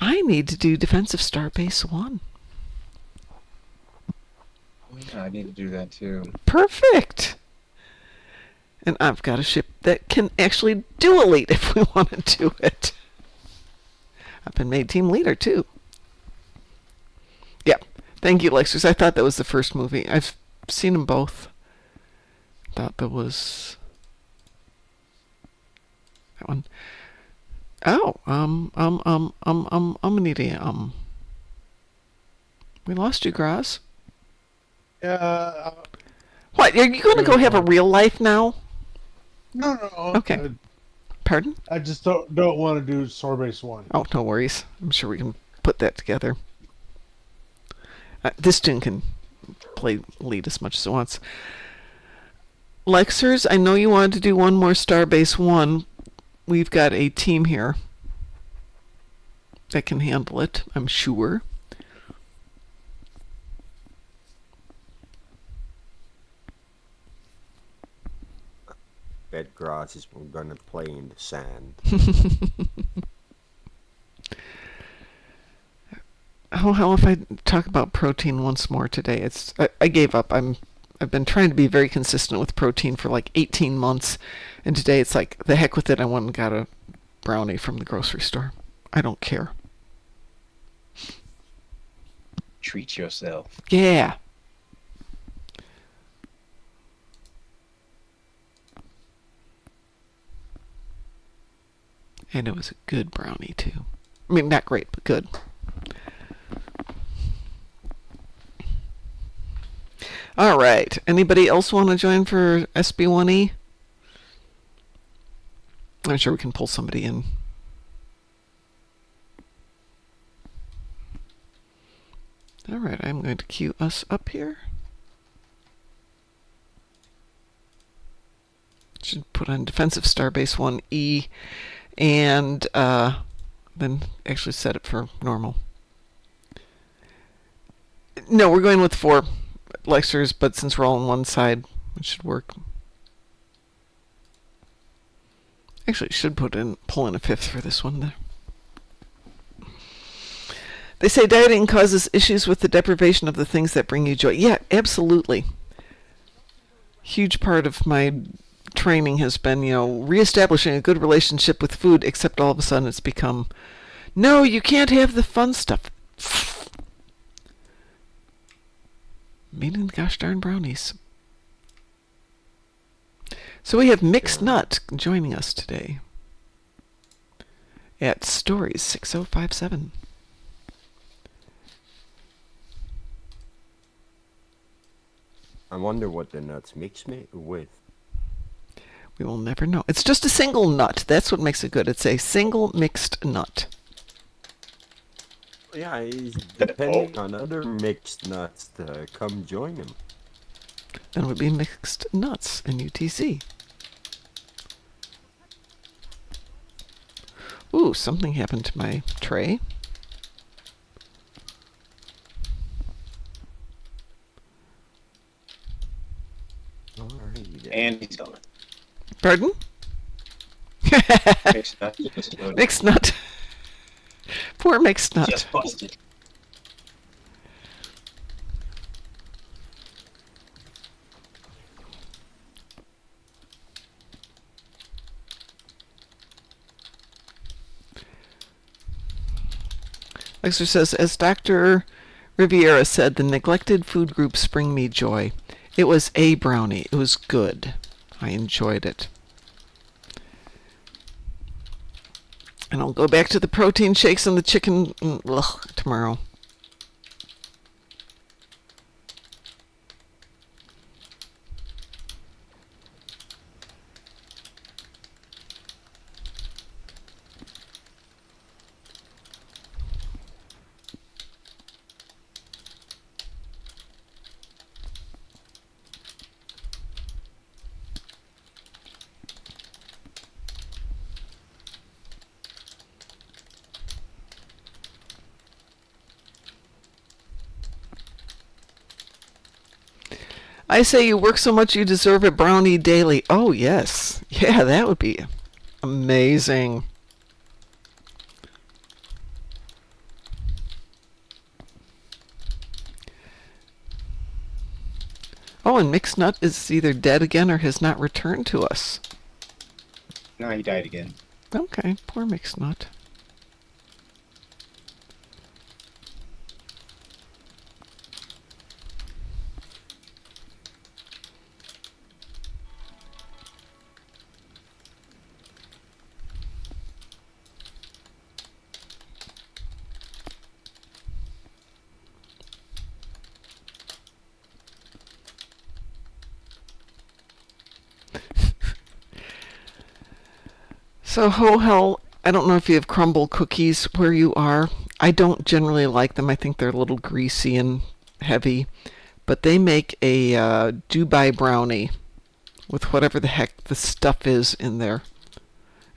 I need to do Defensive Starbase One. Oh, yeah, I need to do that too. Perfect. And I've got a ship that can actually do Elite if we want to do it. I've been made team leader too. Yeah, Thank you, Lexus. I thought that was the first movie. I've seen them both. Thought that was that one. Oh, Anita, we lost you, Graz. Yeah. What? Are you going to go have a real life now? No. Okay. Pardon? I just don't want to do Starbase One. Oh, no worries. I'm sure we can put that together. This tune can play lead as much as it wants. Lexers, I know you wanted to do one more Starbase One. We've got a team here that can handle it, I'm sure. Bet grass is going to play in the sand. How if I talk about protein once more today? I gave up. I've been trying to be very consistent with protein for like 18 months, and today it's like, the heck with it. I went and got a brownie from the grocery store. I don't care. Treat yourself. Yeah. And it was a good brownie too. I mean, not great, but good. All right. Anybody else want to join for SB1E? I'm sure we can pull somebody in. All right. I'm going to queue us up here. Should put on defensive Starbase 1E and then actually set it for normal. No, we're going with 4 Lexers, but since we're all on one side, it should work. Actually, should pull in a 5th for this one. They say dieting causes issues with the deprivation of the things that bring you joy. Yeah, absolutely. Huge part of my training has been, reestablishing a good relationship with food, except all of a sudden it's become, no, you can't have the fun stuff. Meaning the gosh darn brownies. So we have Mixed Nut joining us today at Stories 6057. I wonder what the nuts mix me with. We will never know. It's just a single nut. That's what makes it good. It's a single mixed nut. Yeah, he's depending on other mixed nuts to come join him. Then it would be Mixed Nuts in UTC. Ooh, something happened to my tray. Alrighty then. And he's gone. Pardon? Mixed nut just loaded. Mixed Nut. Poor Mixed Nut. Just busted. Lexer says, as Dr. Riviera said, the neglected food groups bring me joy. It was a brownie. It was good. I enjoyed it. And I'll go back to the protein shakes and the chicken tomorrow. I say you work so much you deserve a brownie daily. Oh, yes. Yeah, that would be amazing. Oh, and Mixed Nut is either dead again or has not returned to us. No, he died again. Okay, poor Mixed Nut. So, ho hell, I don't know if you have crumble cookies where you are. I don't generally like them. I think they're a little greasy and heavy. But they make a Dubai brownie with whatever the heck the stuff is in there.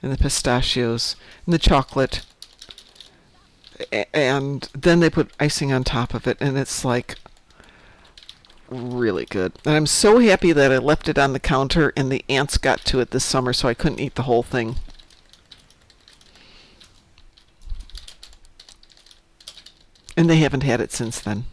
And the pistachios and the chocolate. And then they put icing on top of it. And it's like really good. And I'm so happy that I left it on the counter and the ants got to it this summer so I couldn't eat the whole thing. And they haven't had it since then.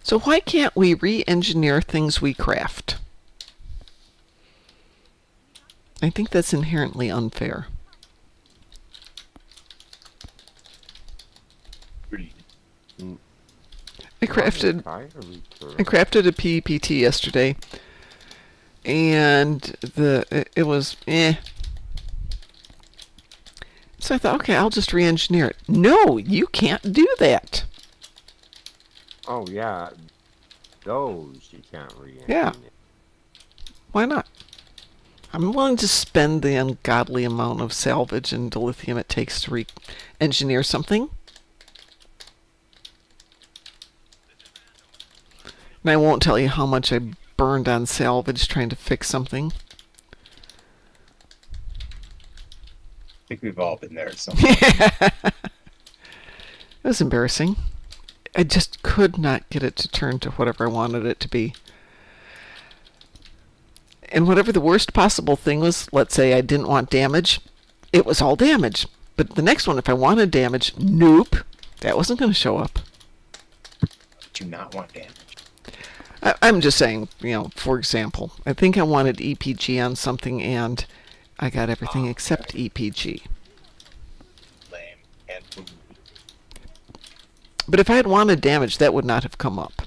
So why can't we re-engineer things we craft? I think that's inherently unfair. Agreed. I crafted a PPT yesterday, and it was eh. So I thought, okay, I'll just re-engineer it. No, you can't do that. Oh yeah, those you can't re-engineer. Yeah. Why not? I'm willing to spend the ungodly amount of salvage and dilithium it takes to re-engineer something. And I won't tell you how much I burned on salvage trying to fix something. I think we've all been there. So It was embarrassing. I just could not get it to turn to whatever I wanted it to be. And whatever the worst possible thing was, let's say I didn't want damage, it was all damage. But the next one, if I wanted damage, nope, that wasn't going to show up. do not want damage. I'm just saying, for example, I think I wanted EPG on something and I got everything except EPG. Lame and But if I had wanted damage, that would not have come up.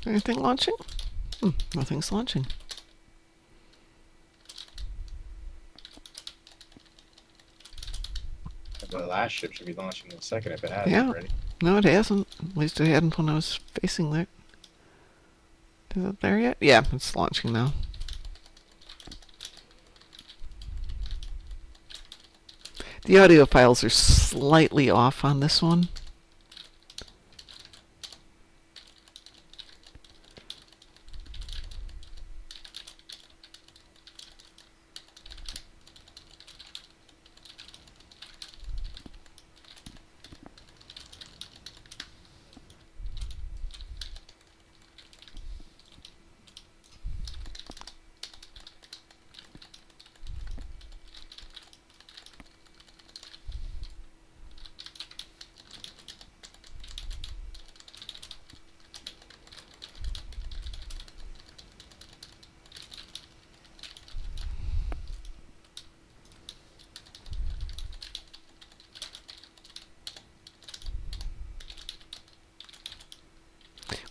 Anything launching? Nothing's launching. the last ship should be launching in a second if it hasn't Yeah. already. No, it hasn't. At least it hadn't when I was facing there. Is it there yet? Yeah, it's launching now. The audio files are slightly off on this one.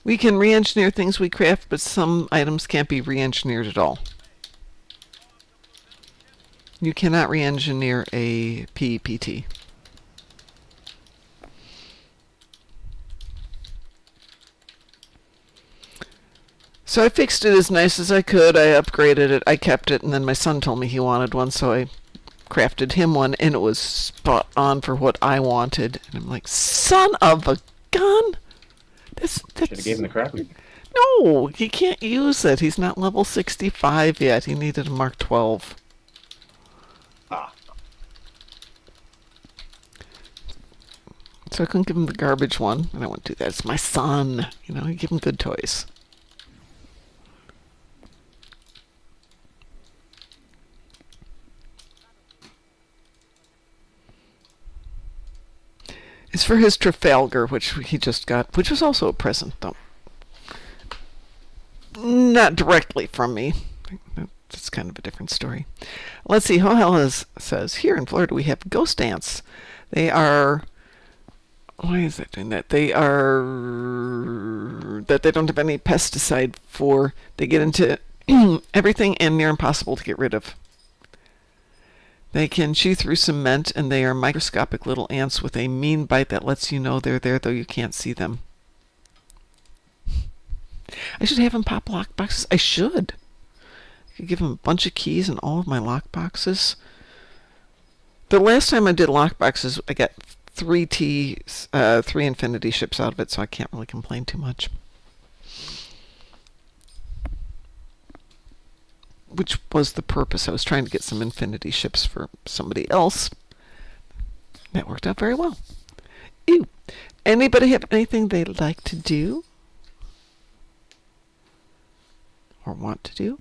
We can re-engineer things we craft, but some items can't be re-engineered at all. You cannot re-engineer a PEPT. So I fixed it as nice as I could. I upgraded it. I kept it, and then my son told me he wanted one, so I crafted him one, and it was spot on for what I wanted. And I'm like, son of a gun! Should have gave him the crappy. No, he can't use it. He's not level 65 yet. He needed a Mark 12. Ah, So I couldn't give him the garbage one, and I wouldn't do that. It's my son. You know, you give him good toys. It's for his Trafalgar, which he just got, which was also a present, though. Not directly from me. That's kind of a different story. Let's see. Hohel says, here in Florida we have ghost ants. They are... Why is that doing that? They are... That they don't have any pesticide for. They get into everything and near impossible to get rid of. They can chew through cement, and they are microscopic little ants with a mean bite that lets you know they're there, though you can't see them. I should have him pop lock boxes. I should. I could give him a bunch of keys and all of my lock boxes. The last time I did lock boxes, I got 3 infinity ships out of it, so I can't really complain too much. Which was the purpose. I was trying to get some infinity ships for somebody else. That worked out very well. Ew. Anybody have anything they'd like to do? Or want to do?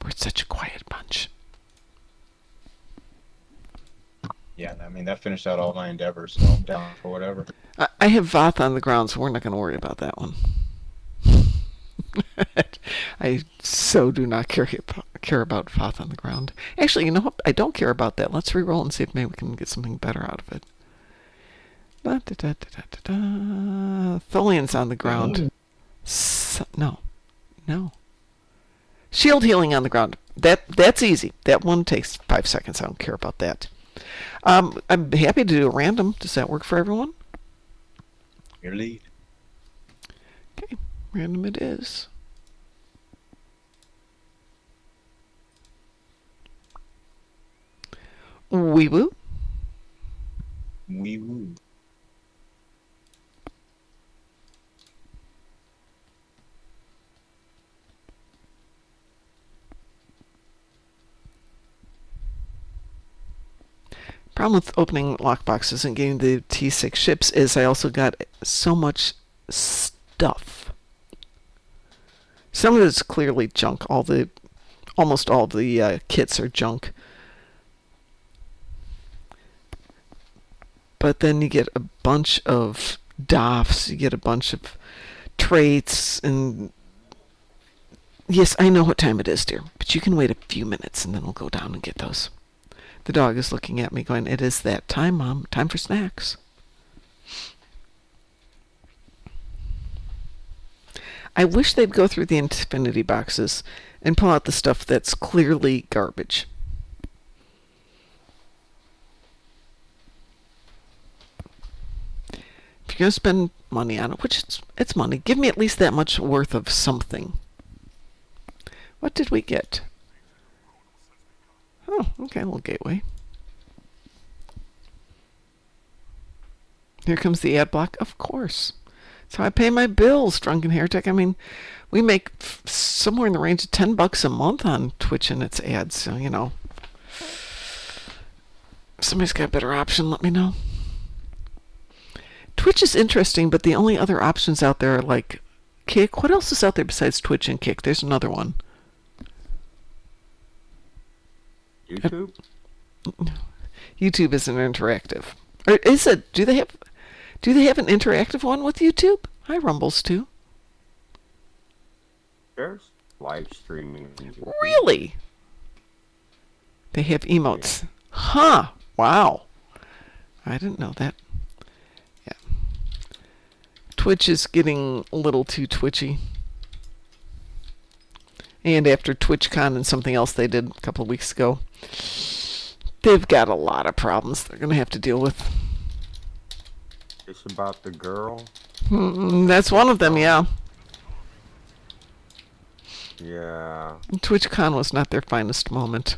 We're such a quiet bunch. yeah. I mean, that finished out all my endeavors, so I'm down for whatever. I have Voth on the ground, so we're not going to worry about that one. I so do not care about Voth on the ground. Actually, you know what? I don't care about that. Let's re-roll and see if maybe we can get something better out of it. Tholian's on the ground. No. Shield healing on the ground. That's easy. That one takes 5 seconds. I don't care about that. I'm happy to do a random. Does that work for everyone? Your lead. Okay, random it is. Wee woo. Wee woo. Problem with opening lockboxes and getting the T6 ships is I also got so much stuff. Some of it's clearly junk. Almost all the kits are junk. But then you get a bunch of DOFs, you get a bunch of traits, and yes, I know what time it is, dear, but you can wait a few minutes and then we'll go down and get those. The dog is looking at me going, it is that time, Mom. Time for snacks. I wish they'd go through the infinity boxes and pull out the stuff that's clearly garbage. If you're going to spend money on it, which it's money, give me at least that much worth of something. What did we get? Oh, okay, a little gateway. Here comes the ad block. Of course. That's how I pay my bills, Drunken Heretic. I mean, we make somewhere in the range of $10 a month on Twitch and its ads, so, you know. If somebody's got a better option, let me know. Twitch is interesting, but the only other options out there are like Kick. What else is out there besides Twitch and Kick? There's another one. YouTube? YouTube isn't interactive. Or is it? Do they have an interactive one with YouTube? Hi, Rumbles too. There's live streaming. Really? They have emotes. Huh. Wow. I didn't know that. Yeah. Twitch is getting a little too twitchy. And after TwitchCon and something else they did a couple of weeks ago, they've got a lot of problems they're going to have to deal with. It's about the girl. That's one of them, yeah. Yeah. TwitchCon was not their finest moment.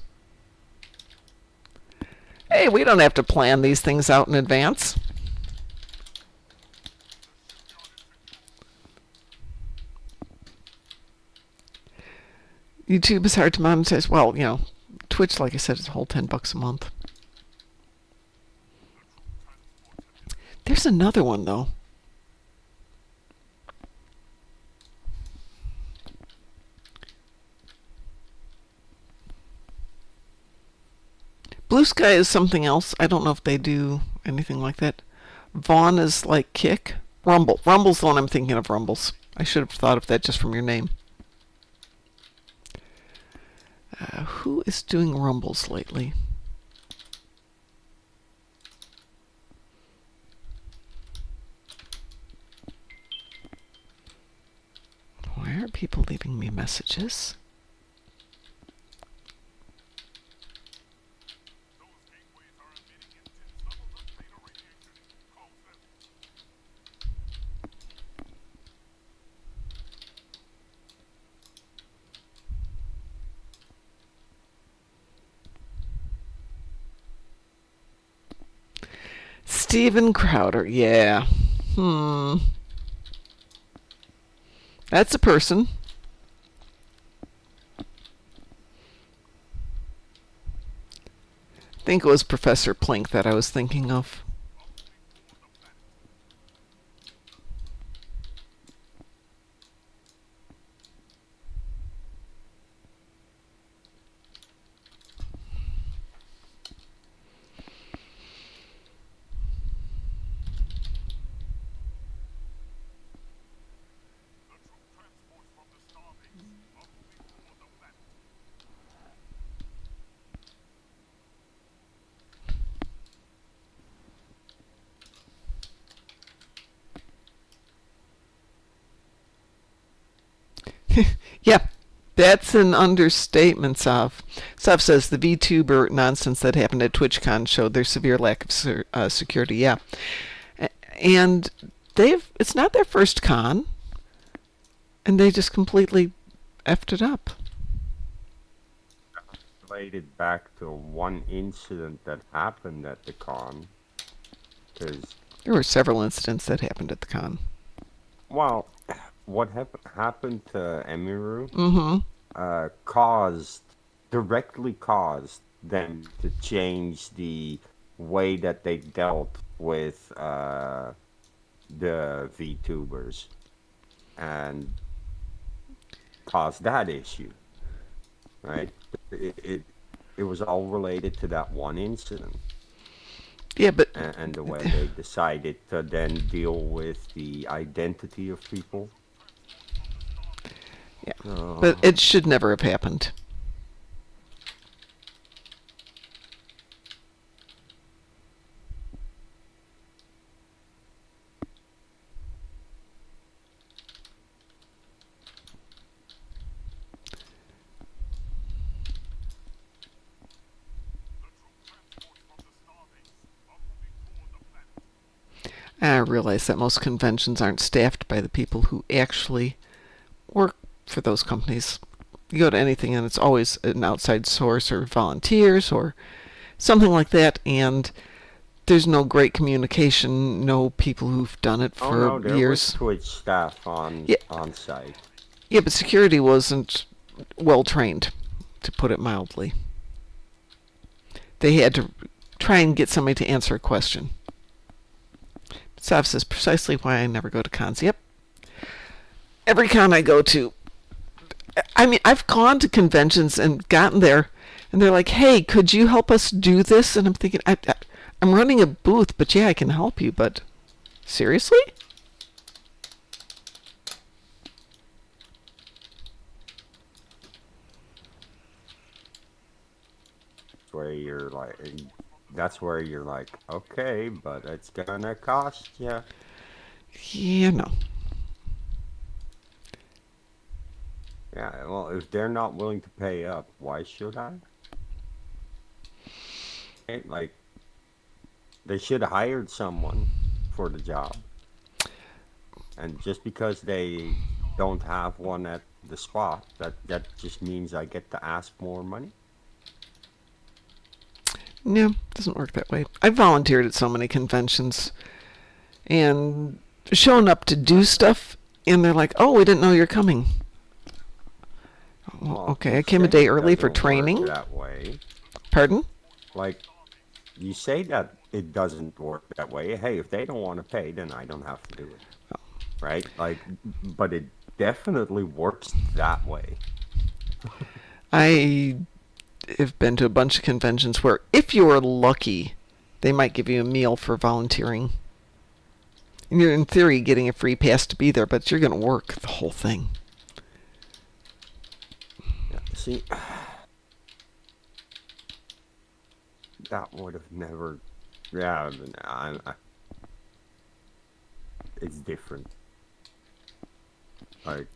Hey, we don't have to plan these things out in advance. YouTube is hard to monetize. Well, Twitch, like I said, is a whole $10 a month. There's another one, though. Blue Sky is something else. I don't know if they do anything like that. Vaughn is like Kick. Rumble. Rumble's the one I'm thinking of, Rumbles. I should have thought of that just from your name. Who is doing Rumbles lately? Why are people leaving me messages? Steven Crowder, yeah. That's a person. I think it was Professor Plink that I was thinking of. Yeah, that's an understatement, Sav. Sav says the VTuber nonsense that happened at TwitchCon showed their severe lack of security. Yeah, and it's not their first con, and they just completely effed it up. Related back to one incident that happened at the con, because There were several incidents that happened at the con. well, what happened to Emiru directly caused them to change the way that they dealt with the VTubers and caused that issue, right? It was all related to that one incident. Yeah, but And the way they decided to then deal with the identity of people. yeah, but it should never have happened. I realize that most conventions aren't staffed by the people who actually work for those companies. You go to anything and it's always an outside source or volunteers or something like that, and there's no great communication, no people who've done it for no, there years. was Twitch staff on site. Yeah, but security wasn't well trained, to put it mildly. They had to try and get somebody to answer a question. Sav says precisely why I never go to cons. Yep. Every con I go to, I mean, I've gone to conventions and gotten there, and they're like, "Hey, could you help us do this?" And I'm thinking, I'm running a booth, but yeah, I can help you. But seriously? That's where you're like, okay, but it's gonna cost you. Yeah, no. Yeah, well, if they're not willing to pay up, why should I? Like, they should have hired someone for the job. And just because they don't have one at the spot, that just means I get to ask more money. No, it doesn't work that way. I've volunteered at so many conventions and shown up to do stuff, and they're like, "Oh, we didn't know you're coming." Well, okay, I came a say day it early for doesn't work training. that way. Pardon? Like, you say that it doesn't work that way. Hey, if they don't want to pay, then I don't have to do it. Right? Like, but it definitely works that way. I have been to a bunch of conventions where, if you were lucky, they might give you a meal for volunteering. And you're, in theory, getting a free pass to be there, but you're going to work the whole thing. Yeah, see, that would have never. Yeah, it's different. Like,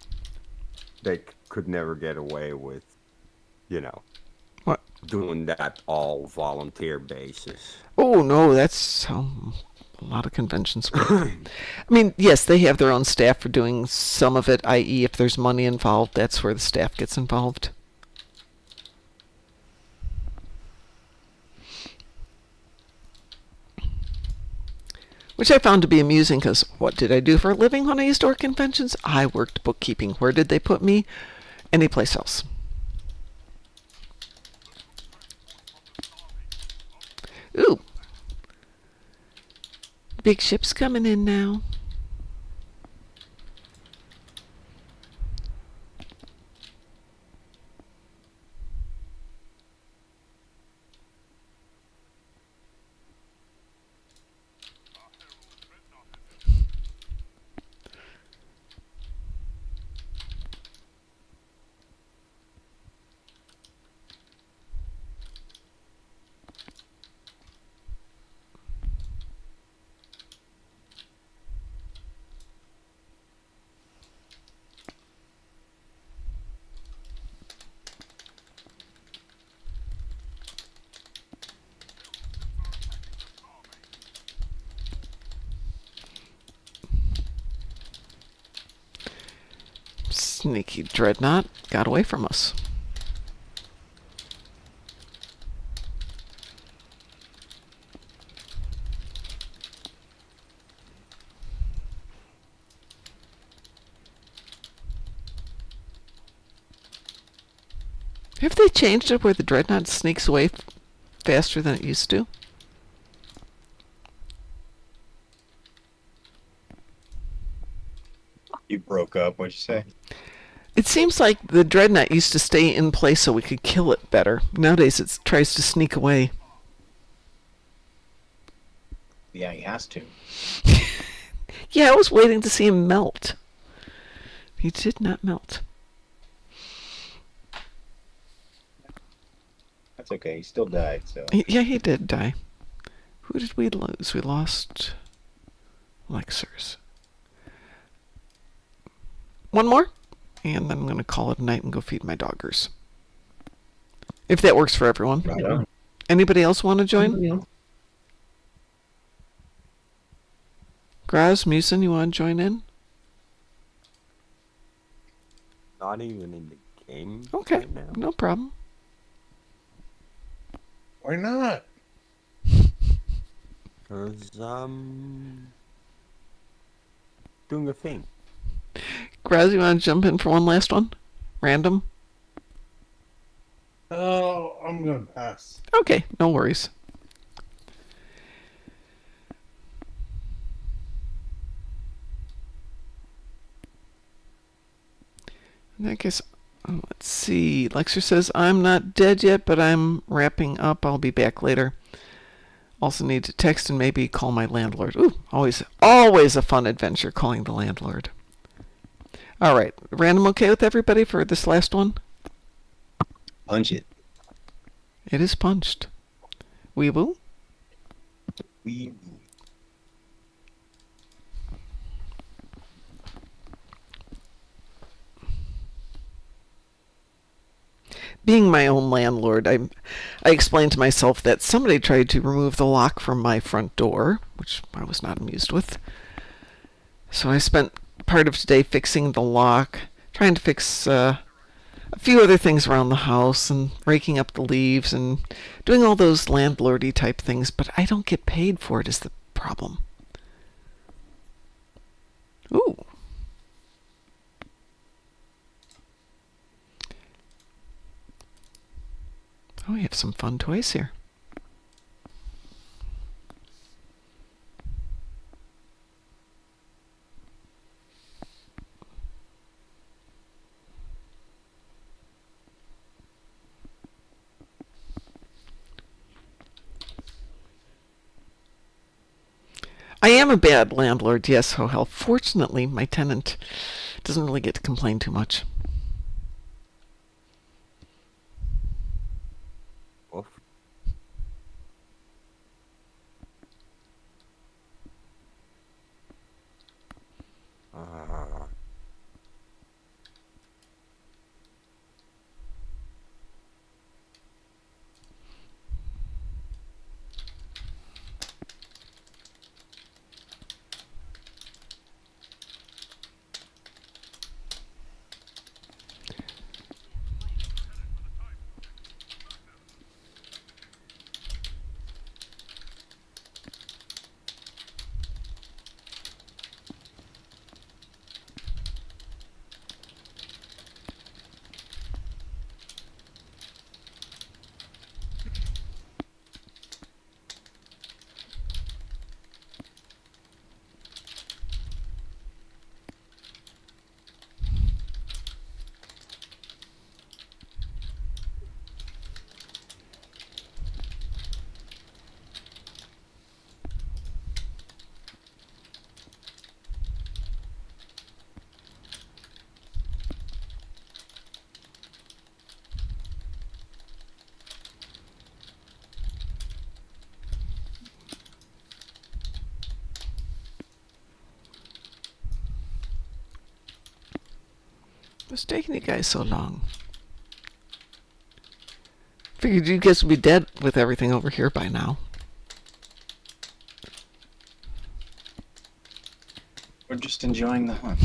they could never get away with, What? doing that all volunteer basis. Oh, no, that's how a lot of conventions work. I mean, yes, they have their own staff for doing some of it, i.e., if there's money involved, that's where the staff gets involved. Which I found to be amusing because what did I do for a living when I used to work conventions? I worked bookkeeping. Where did they put me? Anyplace else. Ooh. Big ship's coming in now. Sneaky dreadnought got away from us. Have they changed it where the dreadnought sneaks away faster than it used to? You broke up. What'd you say? It seems like the dreadnought used to stay in place so we could kill it better. Nowadays it tries to sneak away. Yeah, he has to. Yeah, I was waiting to see him melt. He did not melt. That's okay. He still died, so. Yeah, he did die. Who did we lose? We lost Lexers. One more, and then I'm going to call it a night and go feed my doggers. If that works for everyone. Right on. Anybody else want to join? Graz, Musin, you want to join in? Not even in the game. Okay, right now. no problem. Why not? Because, doing a thing. Graz, you want to jump in for one last one? Random? Oh, I'm gonna pass. Okay, no worries. In that case, let's see. Lexer says, I'm not dead yet, but I'm wrapping up. I'll be back later. Also need to text and maybe call my landlord. Ooh, always a fun adventure calling the landlord. All right, random okay with everybody for this last one? Punch it. It is punched. Weeble? We. being my own landlord, I explained to myself that somebody tried to remove the lock from my front door, which I was not amused with. So I spent part of today fixing the lock, trying to fix a few other things around the house, and raking up the leaves and doing all those landlordy type things, but I don't get paid for it is the problem. Ooh. Oh, we have some fun toys here. I am a bad landlord, yes, ho hell. Fortunately, my tenant doesn't really get to complain too much. Oof. Uh, What's taking you guys so long? Figured you guys would be dead with everything over here by now. We're just enjoying the hunt.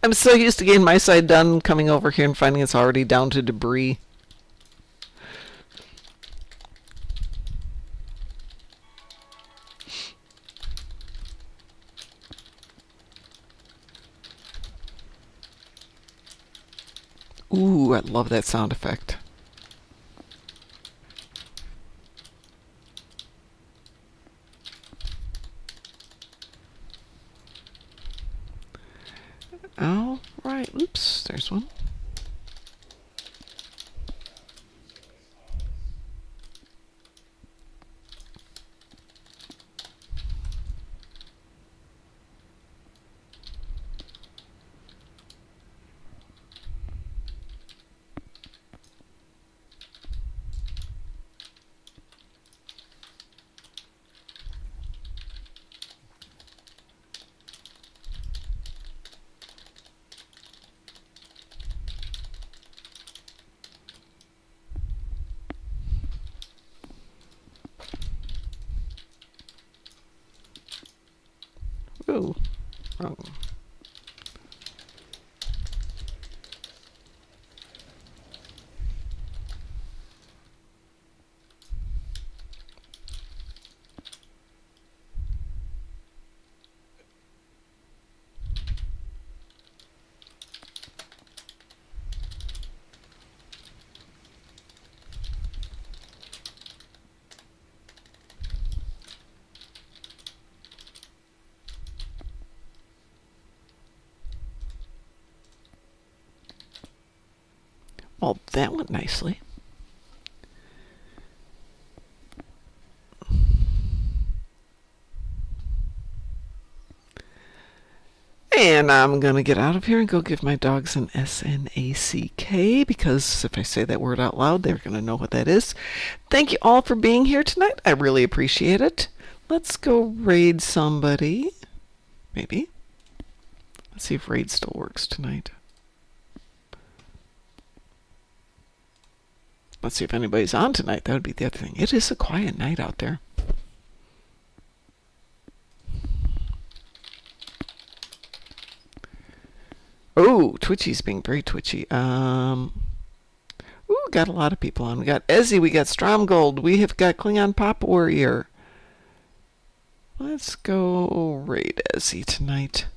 I'm so used to getting my side done, coming over here and finding it's already down to debris. Ooh, I love that sound effect. All right, oops, there's one. Ooh, wrong. Well, that went nicely. And I'm going to get out of here and go give my dogs an SNACK, because if I say that word out loud, they're going to know what that is. Thank you all for being here tonight. I really appreciate it. Let's go raid somebody. Maybe. Let's see if raid still works tonight. Let's see if anybody's on tonight. That would be the other thing. It is a quiet night out there. Oh, Twitchy's being very twitchy. Ooh, got a lot of people on. We got Ezzy, we got Stromgold, we have got Klingon Pop Warrior. Let's go raid Ezzy tonight.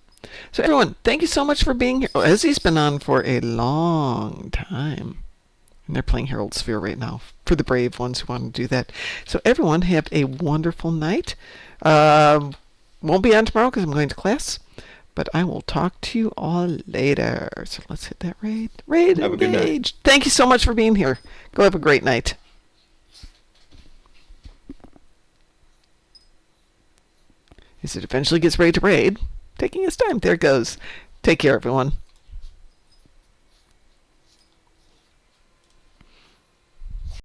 So everyone, thank you so much for being here. Oh, Ezzy's been on for a long time. And they're playing Herald Sphere right now for the brave ones who want to do that. So everyone, have a wonderful night. Won't be on tomorrow because I'm going to class. But I will talk to you all later. So let's hit that raid. Raid Have a good night. engaged. Thank you so much for being here. Go have a great night. As it eventually gets ready to raid, taking its time. There it goes. Take care, everyone.